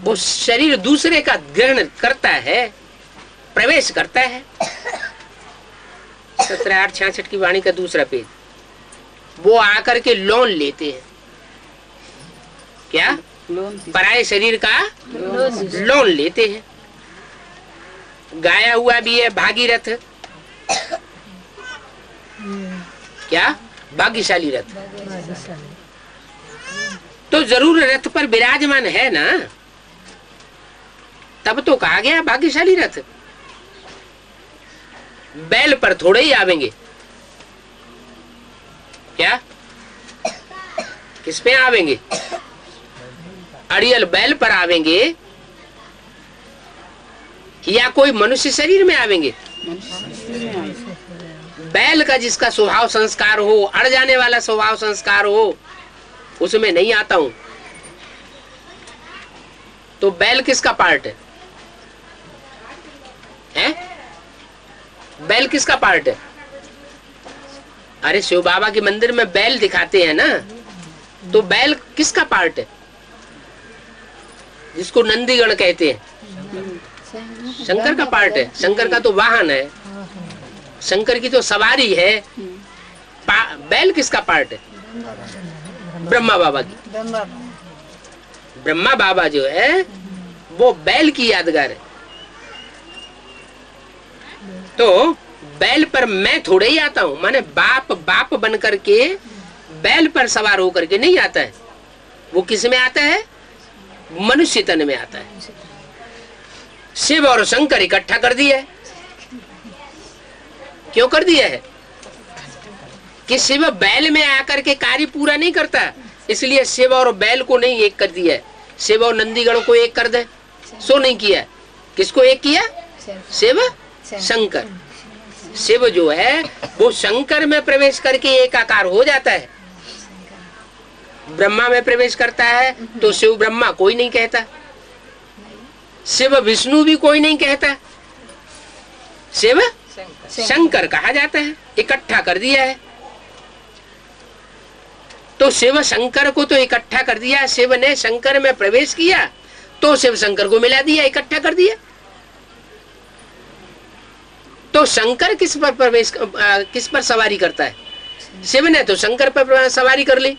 वो शरीर दूसरे का ग्रहण करता है, प्रवेश करता है। 17/8/66 की वाणी का दूसरा पेज। वो आकर के लोन लेते हैं। क्या? पराये शरीर का लोन लेते हैं। गाया हुआ भी है भागीरथ। क्या? भाग्यशाली रथ। तो जरूर रथ पर विराजमान है ना, तब तो कहा गया भाग्यशाली रथ। बैल पर थोड़े ही आवेंगे। क्या? किस पे आवेंगे? अड़ियल बैल पर आवेंगे या कोई मनुष्य शरीर में आवेंगे? बैल का जिसका स्वभाव संस्कार हो, अड़ जाने वाला स्वभाव संस्कार हो, उसमें नहीं आता हूं। तो बैल किसका पार्ट है? बैल किसका पार्ट है? अरे शिव बाबा के मंदिर में बैल दिखाते हैं ना, तो बैल किसका पार्ट है? जिसको नंदीगण कहते हैं, शंकर का पार्ट है। शंकर का तो वाहन है, शंकर की तो सवारी है। बैल किसका पार्ट है? ब्रह्मा बाबा की। ब्रह्मा बाबा जो है वो बैल की यादगार है। तो बैल पर मैं थोड़े ही आता हूं। माने बाप बन करके बैल पर सवार होकर के नहीं आता है। वो किस में आता है? मनुष्य तन में आता है। शिव और शंकर इकट्ठा कर दिया है। क्यों कर दिया है? कि शिव बैल में आकर के कार्य पूरा नहीं करता, इसलिए शिव और बैल को नहीं एक कर दिया है। शिव और नंदीगण को एक कर दे, सो नहीं किया। किसको एक किया? शिव शंकर। शिव जो है वो शंकर में प्रवेश करके एक आकार हो जाता है। ब्रह्मा में प्रवेश करता है तो शिव ब्रह्मा कोई नहीं कहता, शिव विष्णु भी कोई नहीं कहता, शिव शंकर कहा जाता है, इकट्ठा कर दिया है। तो शिव शंकर को तो इकट्ठा कर दिया, शिव ने शंकर में प्रवेश किया तो शिव शंकर को मिला दिया, इकट्ठा कर दिया। तो शंकर किस पर प्रवेश किस पर सवारी करता है? शिव ने तो शंकर पर सवारी कर ली।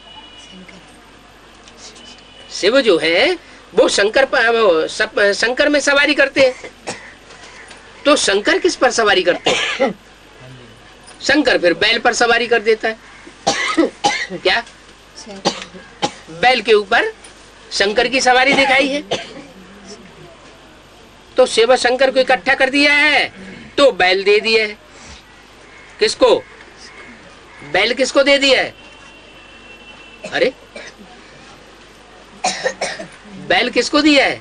शिव जो है वो शंकर में सवारी करते हैं। तो शंकर किस पर सवारी करते हैं? शंकर फिर बैल पर सवारी कर देता है। क्या बैल के ऊपर शंकर की सवारी दिखाई है? तो शिव शंकर को इकट्ठा कर दिया है तो बैल दे दिया है। किसको? बैल किसको दे दिया है? अरे बैल किसको दिया है?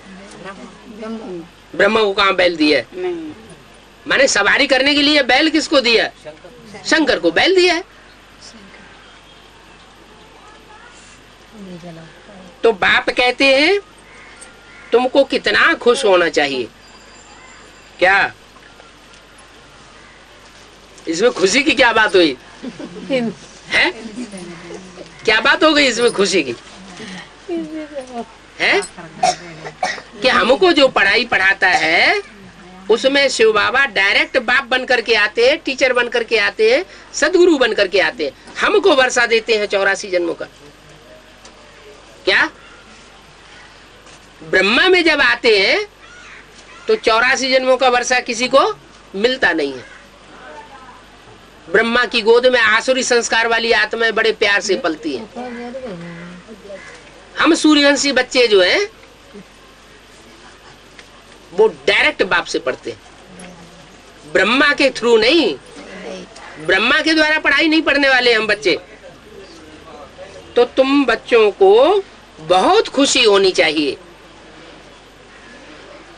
ब्रह्मा को कहाँ बैल दिया है? माने सवारी करने के लिए बैल किसको दिया? शंकर को बैल दिया है। तो बाप कहते हैं तुमको कितना खुश होना चाहिए। क्या इसमें खुशी की क्या बात हुई है? क्या बात हो गई इसमें खुशी की है? कि हमको जो पढ़ाई पढ़ाता है उसमें शिव बाबा डायरेक्ट बाप बन करके आते हैं, टीचर बन करके आते हैं, सदगुरु बन करके आते हैं, हमको वर्षा देते हैं 84 जन्मों का। क्या ब्रह्मा में जब आते हैं तो 84 जन्मों का वर्षा किसी को मिलता नहीं है। ब्रह्मा की गोद में आसुरी संस्कार वाली आत्माएं बड़े प्यार से पलती हैं। हम सूर्यवंशी बच्चे जो हैं वो डायरेक्ट बाप से पढ़ते हैं, ब्रह्मा के थ्रू नहीं। ब्रह्मा के द्वारा पढ़ाई नहीं पढ़ने वाले हम बच्चे। तो तुम बच्चों को बहुत खुशी होनी चाहिए।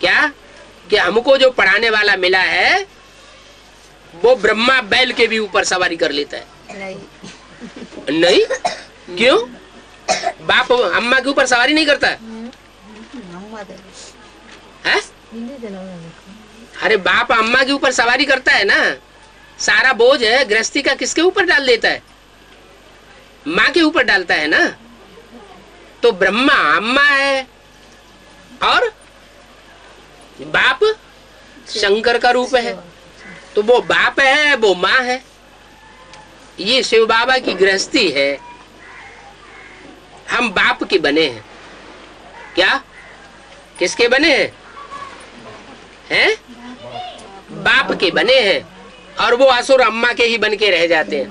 क्या कि हमको जो पढ़ाने वाला मिला है वो ब्रह्मा बैल के भी ऊपर सवारी कर लेता है। नहीं क्यों? बाप अम्मा के ऊपर सवारी नहीं करता है? अरे बाप अम्मा के ऊपर सवारी करता है ना। सारा बोझ है गृहस्थी का किसके ऊपर डाल देता है? माँ के ऊपर डालता है ना। तो ब्रह्मा अम्मा है और बाप शंकर का रूप है। तो वो बाप है, वो माँ है। ये शिव बाबा की गृहस्थी है। हम बाप के बने हैं। क्या किसके बने हैं? हैं? बाप के बने हैं। और वो असुर अम्मा के ही बन के रह जाते हैं।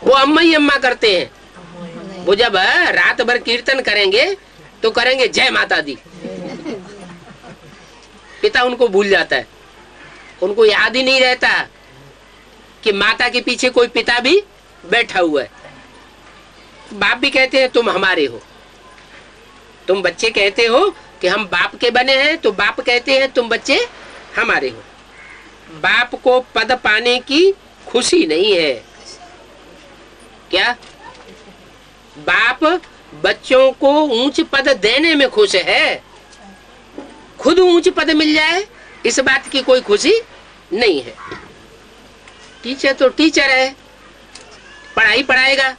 वो अम्मा ही अम्मा करते हैं। वो जब रात भर कीर्तन करेंगे तो करेंगे जय माता दी। पिता उनको भूल जाता है, उनको याद ही नहीं रहता कि माता के पीछे कोई पिता भी बैठा हुआ है। बाप भी कहते हैं तुम हमारे हो। तुम बच्चे कहते हो कि हम बाप के बने हैं, तो बाप कहते हैं तुम बच्चे हमारे हो। बाप को पद पाने की खुशी नहीं है। क्या बाप बच्चों को ऊंच पद देने में खुश है? खुद ऊंच पद मिल जाए इस बात की कोई खुशी नहीं है। टीचर तो टीचर है, पढ़ाई पढ़ाएगा,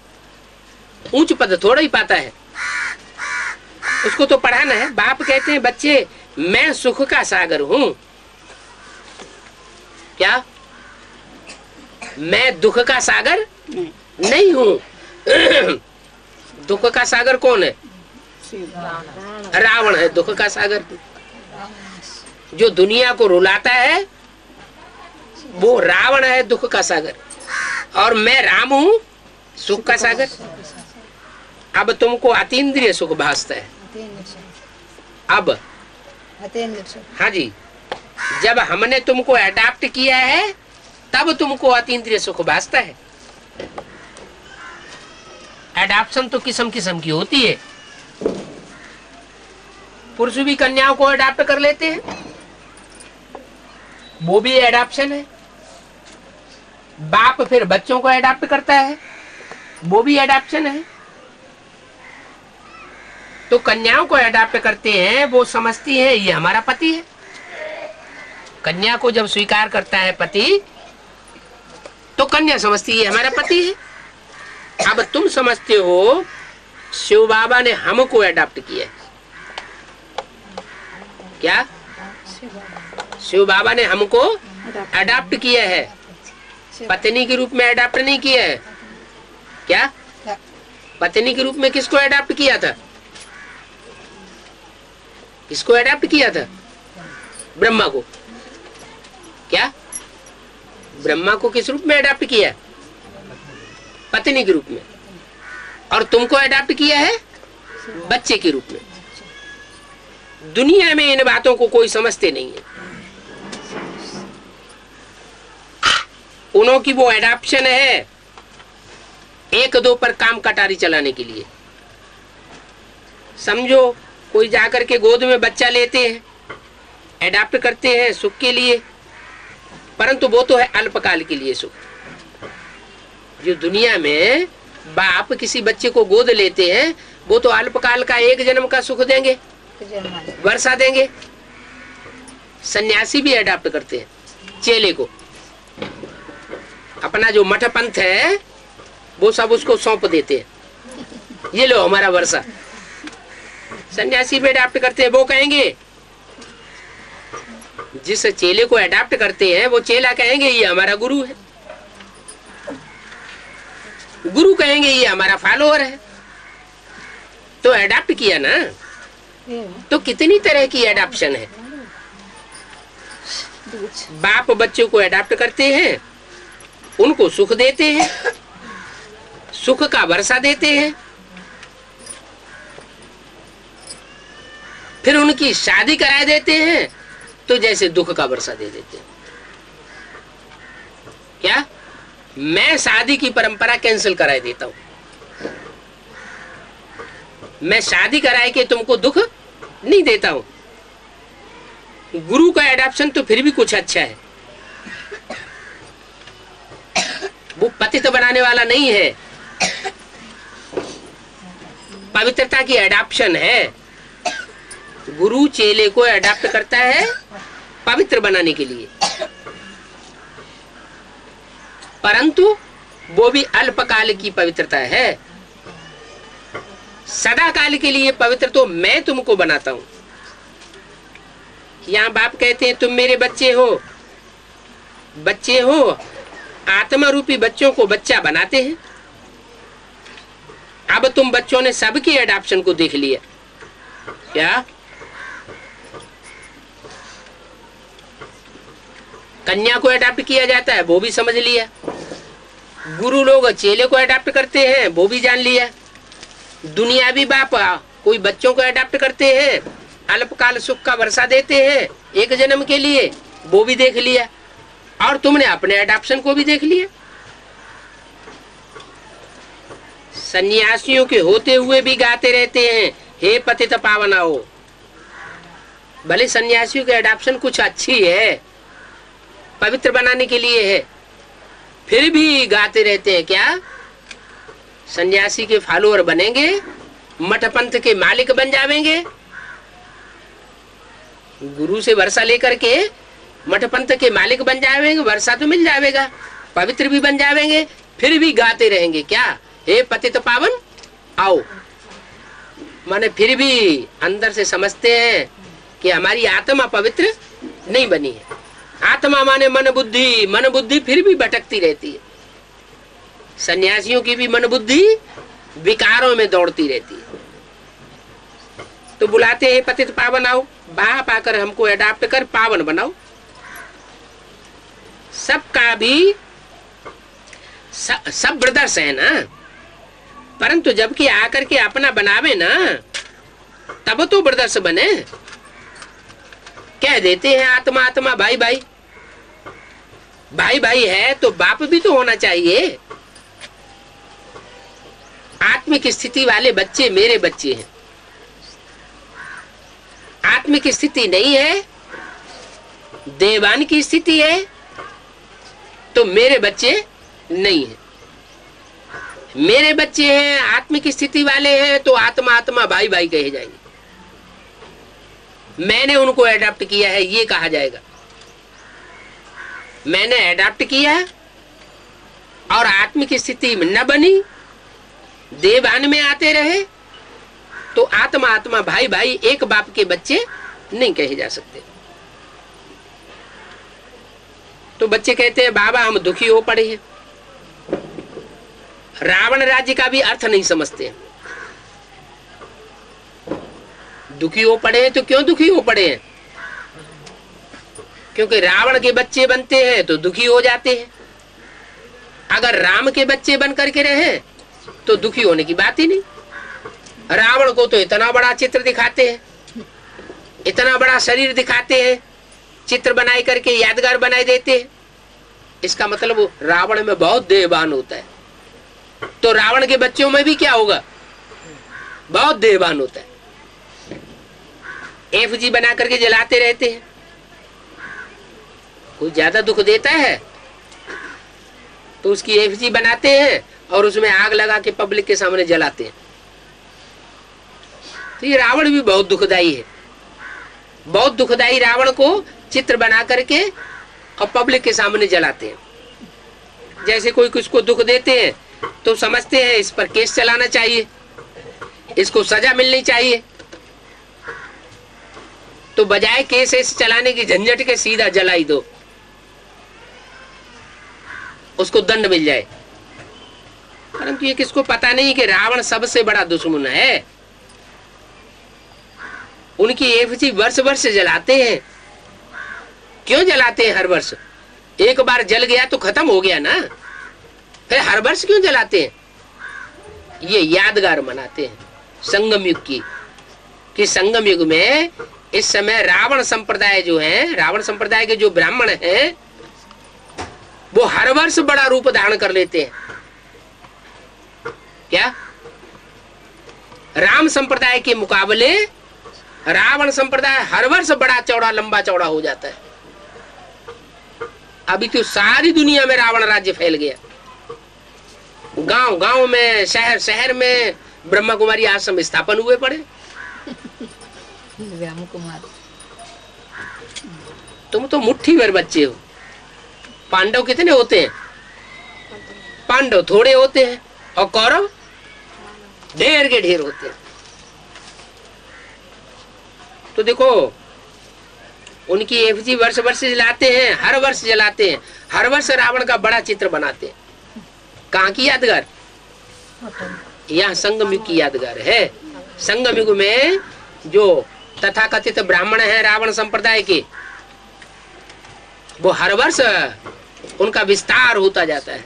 ऊंच पद थोड़ा ही पाता है, उसको तो पढ़ाना है। बाप कहते हैं बच्चे मैं सुख का सागर हूं। क्या मैं दुख का सागर नहीं हूं। दुख का सागर कौन है? रावण है दुख का सागर। जो दुनिया को रुलाता है वो रावण है दुख का सागर, और मैं राम हूं सुख का सागर। अब तुमको अतीन्द्रिय सुख भासता है। अब हाँ जी, जब हमने तुमको अडॉप्ट किया है तब तुमको अतीन्द्रिय सुख भासता है। एडॉप्शन तो किस्म किस्म की होती है। पुरुष भी कन्याओं को अडॉप्ट कर लेते हैं, वो भी एडॉप्शन है। बाप फिर बच्चों को अडॉप्ट करता है, वो भी एडाप्शन है। तो कन्याओं को अडॉप्ट करते हैं, वो समझती है ये हमारा पति है। कन्या को जब स्वीकार करता है पति, तो कन्या समझती है हमारा पति है। अब तुम समझते हो शिव बाबा ने हमको अडॉप्ट किया। क्या? शिव बाबा ने हमको अडॉप्ट किया है, पत्नी के रूप में अडॉप्ट नहीं किया है। क्या? पत्नी के रूप में किसको अडॉप्ट किया था? किसको अडॉप्ट किया था? ब्रह्मा को। क्या? ब्रह्मा को किस रूप में अडॉप्ट किया? पत्नी के रूप में। और तुमको अडॉप्ट किया है बच्चे के रूप में। दुनिया में इन बातों को कोई समझते नहीं है। उन्हों की वो एडॉप्शन है एक दो पर काम कटारी चलाने के लिए। समझो कोई जाकर के गोद में बच्चा लेते हैं, एडॉप्ट करते हैं सुख के लिए, परंतु वो तो है अल्पकाल के लिए सुख। जो दुनिया में बाप किसी बच्चे को गोद लेते हैं, वो तो अल्पकाल का एक जन्म का सुख देंगे, वर्षा देंगे। सन्यासी भी अडॉप्ट करते हैं चेले को। अपना जो मठ पंथ है वो सब उसको सौंप देते हैं, ये लो हमारा वर्षा। सन्यासी भी अडॉप्ट करते हैं। वो कहेंगे, जिस चेले को अडॉप्ट करते हैं वो चेला कहेंगे ये हमारा गुरु है, गुरु कहेंगे ये हमारा फॉलोअर है। तो अडॉप्ट किया ना। तो कितनी तरह की अडॉप्शन है। बाप बच्चों को अडॉप्ट करते हैं, उनको सुख देते हैं, सुख का वर्षा देते हैं, फिर उनकी शादी करा देते हैं, तो जैसे दुख का वर्षा दे देते हैं। क्या? मैं शादी की परंपरा कैंसिल करा देता हूं। मैं शादी कराए के तुमको दुख नहीं देता हूं। गुरु का एडॉप्शन तो फिर भी कुछ अच्छा है। वो पतित बनाने वाला नहीं है, पवित्रता की एडॉप्शन है। गुरु चेले को एडॉप्ट करता है पवित्र बनाने के लिए, परंतु वो भी अल्पकाल की पवित्रता है। सदा काल के लिए पवित्र तो मैं तुमको बनाता हूं। यहाँ बाप कहते हैं तुम मेरे बच्चे हो, बच्चे हो। आत्मा रूपी बच्चों को बच्चा बनाते हैं। अब तुम बच्चों ने सबके एडॉप्शन को देख लिया। क्या? कन्या को अडॉप्ट किया जाता है, वो भी समझ लिया। गुरु लोग चेले को अडॉप्ट करते हैं, वो भी जान लिया। दुनियावी बाप कोई बच्चों को अडॉप्ट करते हैं, अल्पकाल सुख का वर्षा देते हैं एक जन्म के लिए, वो भी देख लिया। और तुमने अपने अडॉप्शन को भी देख लिया। सन्यासियों के होते हुए भी गाते रहते हैं, हे पतित पावनाओ। भले सन्यासियों के अडॉप्शन कुछ अच्छी है, पवित्र बनाने के लिए है, फिर भी गाते रहते हैं। क्या? सन्यासी के फॉलोअर बनेंगे, मठ पंथ के मालिक बन जावेंगे। गुरु से वर्षा लेकर के मठ पंथ के मालिक बन जावेंगे, वर्षा तो मिल जाएगा, पवित्र भी बन जावेंगे, फिर भी गाते रहेंगे। क्या? हे पतित पावन आओ। माने फिर भी अंदर से समझते हैं कि हमारी आत्मा पवित्र नहीं बनी है। आत्मा माने मन बुद्धि, मन बुद्धि फिर भी भटकती रहती है। सन्यासियों की भी मन बुद्धि विकारों में दौड़ती रहती है। तो बुलाते हैं पतित पावन आओ, बाप आकर हमको अडॉप्ट कर पावन बनाओ। सबका भी सब ब्रदर्स है ना, परंतु जबकि आकर के अपना बनावे ना, तब तो ब्रदर्स बने। कह देते हैं आत्मा आत्मा, भाई भाई। भाई भाई है तो बाप भी तो होना चाहिए। आत्मिक स्थिति वाले बच्चे मेरे बच्चे हैं। आत्मिक स्थिति नहीं है, देवान की स्थिति है, तो मेरे बच्चे नहीं है। मेरे बच्चे हैं, आत्मिक स्थिति वाले हैं, तो आत्मा आत्मा भाई भाई कहे जाएंगे। मैंने उनको एडॉप्ट किया है ये कहा जाएगा। मैंने एडॉप्ट किया और आत्मिक स्थिति न बनी, देवान में आते रहे, तो आत्मा आत्मा भाई भाई एक बाप के बच्चे नहीं कहे जा सकते। तो बच्चे कहते हैं बाबा हम दुखी हो पड़े हैं। रावण राज्य का भी अर्थ नहीं समझते। दुखी हो पड़े हैं तो क्यों दुखी हो पड़े हैं? क्योंकि रावण के बच्चे बनते हैं तो दुखी हो जाते हैं। अगर राम के बच्चे बन करके रहे तो दुखी होने की बात ही नहीं। रावण को तो इतना बड़ा चित्र दिखाते हैं, इतना बड़ा शरीर दिखाते हैं, चित्र बनाई करके यादगार बनाए देते हैं। इसका मतलब रावण में बहुत देहवान होता है। तो रावण के बच्चों में भी क्या होगा? बहुत देहवान होता है। एफजी बना करके जलाते रहते हैं। कोई ज्यादा दुख देता है तो उसकी एफजी बनाते हैं और उसमें आग लगा के पब्लिक के सामने जलाते हैं। तो ये रावण भी बहुत दुखदाई है। बहुत दुखदाई रावण को चित्र बना करके और पब्लिक के सामने जलाते हैं। जैसे कोई किसको दुख देते हैं तो समझते हैं इस पर केस चलाना चाहिए, इसको सजा मिलनी चाहिए। तो बजाय केस ऐसे चलाने की झंझट के सीधा जलाई दो, उसको दंड मिल जाए। परंतु ये किसको पता नहीं कि रावण सबसे बड़ा दुश्मन है। उनकी एफजी वर्ष वर्ष जलाते हैं। क्यों जलाते हैं हर वर्ष? एक बार जल गया तो खत्म हो गया ना, फिर हर वर्ष क्यों जलाते हैं? ये यादगार मनाते हैं संगम युग की, कि संगम युग में इस समय रावण संप्रदाय जो है, रावण संप्रदाय के जो ब्राह्मण हैं, वो हर वर्ष बड़ा रूप धारण कर लेते हैं। क्या? राम संप्रदाय के मुकाबले रावण संप्रदाय हर वर्ष बड़ा चौड़ा लंबा चौड़ा हो जाता है। अभी तो सारी दुनिया में रावण राज्य फैल गया। गांव गांव में, शहर शहर में ब्रह्मा कुमारी आश्रम स्थापन हुए पड़े। तुम तो मुट्ठी भर बच्चे हो। पांडव कितने होते हैं? पांडव थोड़े होते हैं और कौरव ढेर के ढेर होते हैं। तो देखो उनकी एफजी वर्ष वर्ष जलाते हैं, हर वर्ष जलाते हैं, हर वर्ष रावण का बड़ा चित्र बनाते हैं। कहाँ की यादगार? यहाँ संगम युग की यादगार है। संगम युग में जो तथाकथित ब्राह्मण है रावण संप्रदाय के, वो हर वर्ष उनका विस्तार होता जाता है,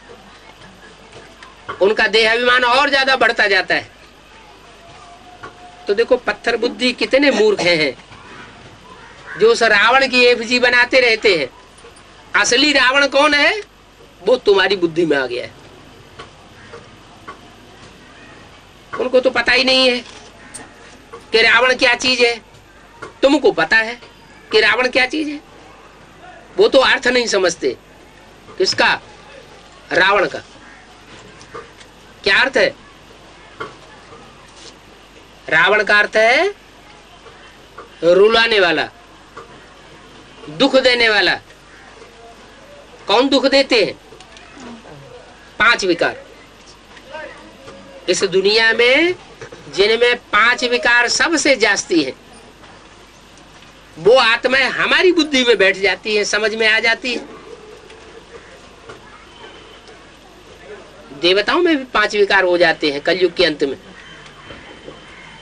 उनका देहाभिमान और ज्यादा बढ़ता जाता है। तो देखो पत्थर बुद्धि कितने मूर्ख हैं जो उस रावण की एफजी बनाते रहते हैं। असली रावण कौन है वो तुम्हारी बुद्धि में आ गया है। उनको तो पता ही नहीं है कि रावण क्या चीज है। तुमको पता है कि रावण क्या चीज है, वो तो अर्थ नहीं समझते। किसका? रावण का। क्या अर्थ है? रावण का अर्थ है रुलाने वाला, दुख देने वाला। कौन दुख देते हैं? 5 विकार। इस दुनिया में जिनमें 5 विकार सबसे जास्ती है, वो आत्मा हमारी बुद्धि में बैठ जाती है, समझ में आ जाती है। देवताओं में भी 5 विकार हो जाते हैं कलयुग के अंत में।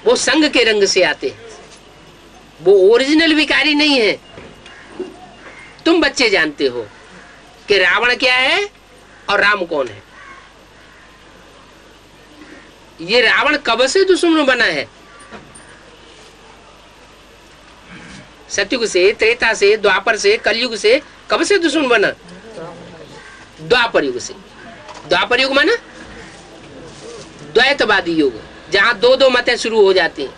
वो संग के रंग से आते हैं, वो ओरिजिनल विकारी नहीं है। तुम बच्चे जानते हो कि रावण क्या है और राम कौन है। ये रावण कब से दुश्मन बना है? सतयुग से, त्रेता से, द्वापर से, कलयुग से कब से दुश्मन बना? द्वापर युग से। द्वापर युग माना द्वैतवादी युग, जहां 2-2 मतें शुरू हो जाती हैं।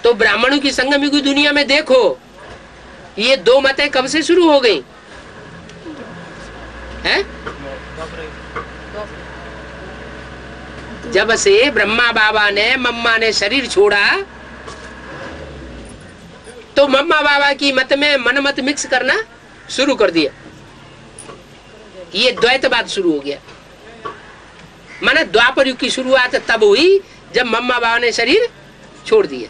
तो ब्राह्मणों की संगम युग दुनिया में देखो, ये 2 मतें कब से शुरू हो गई हैं? जब से ब्रह्मा बाबा ने मम्मा ने शरीर छोड़ा तो मम्मा बाबा की मत में मन मत मिक्स करना शुरू कर दिया। ये द्वैतवाद शुरू हो गया। माने द्वापर युग की शुरुआत तब हुई जब मम्मा बाबा ने शरीर छोड़ दिया।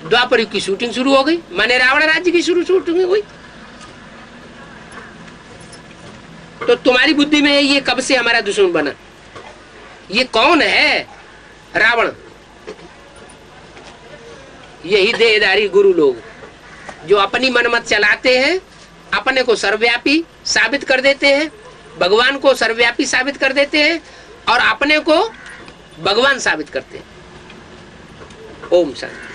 द्वापर युग की शूटिंग शुरू हो गई, माने रावण राज्य की शूटिंग हुई। तो तुम्हारी बुद्धि में ये कब से हमारा दुश्मन बना? ये कौन है? रावण। यही देहधारी गुरु लोग जो अपनी मनमत चलाते हैं, अपने को सर्वव्यापी साबित कर देते हैं, भगवान को सर्वव्यापी साबित कर देते हैं और अपने को भगवान साबित करते हैं। ओम शांति।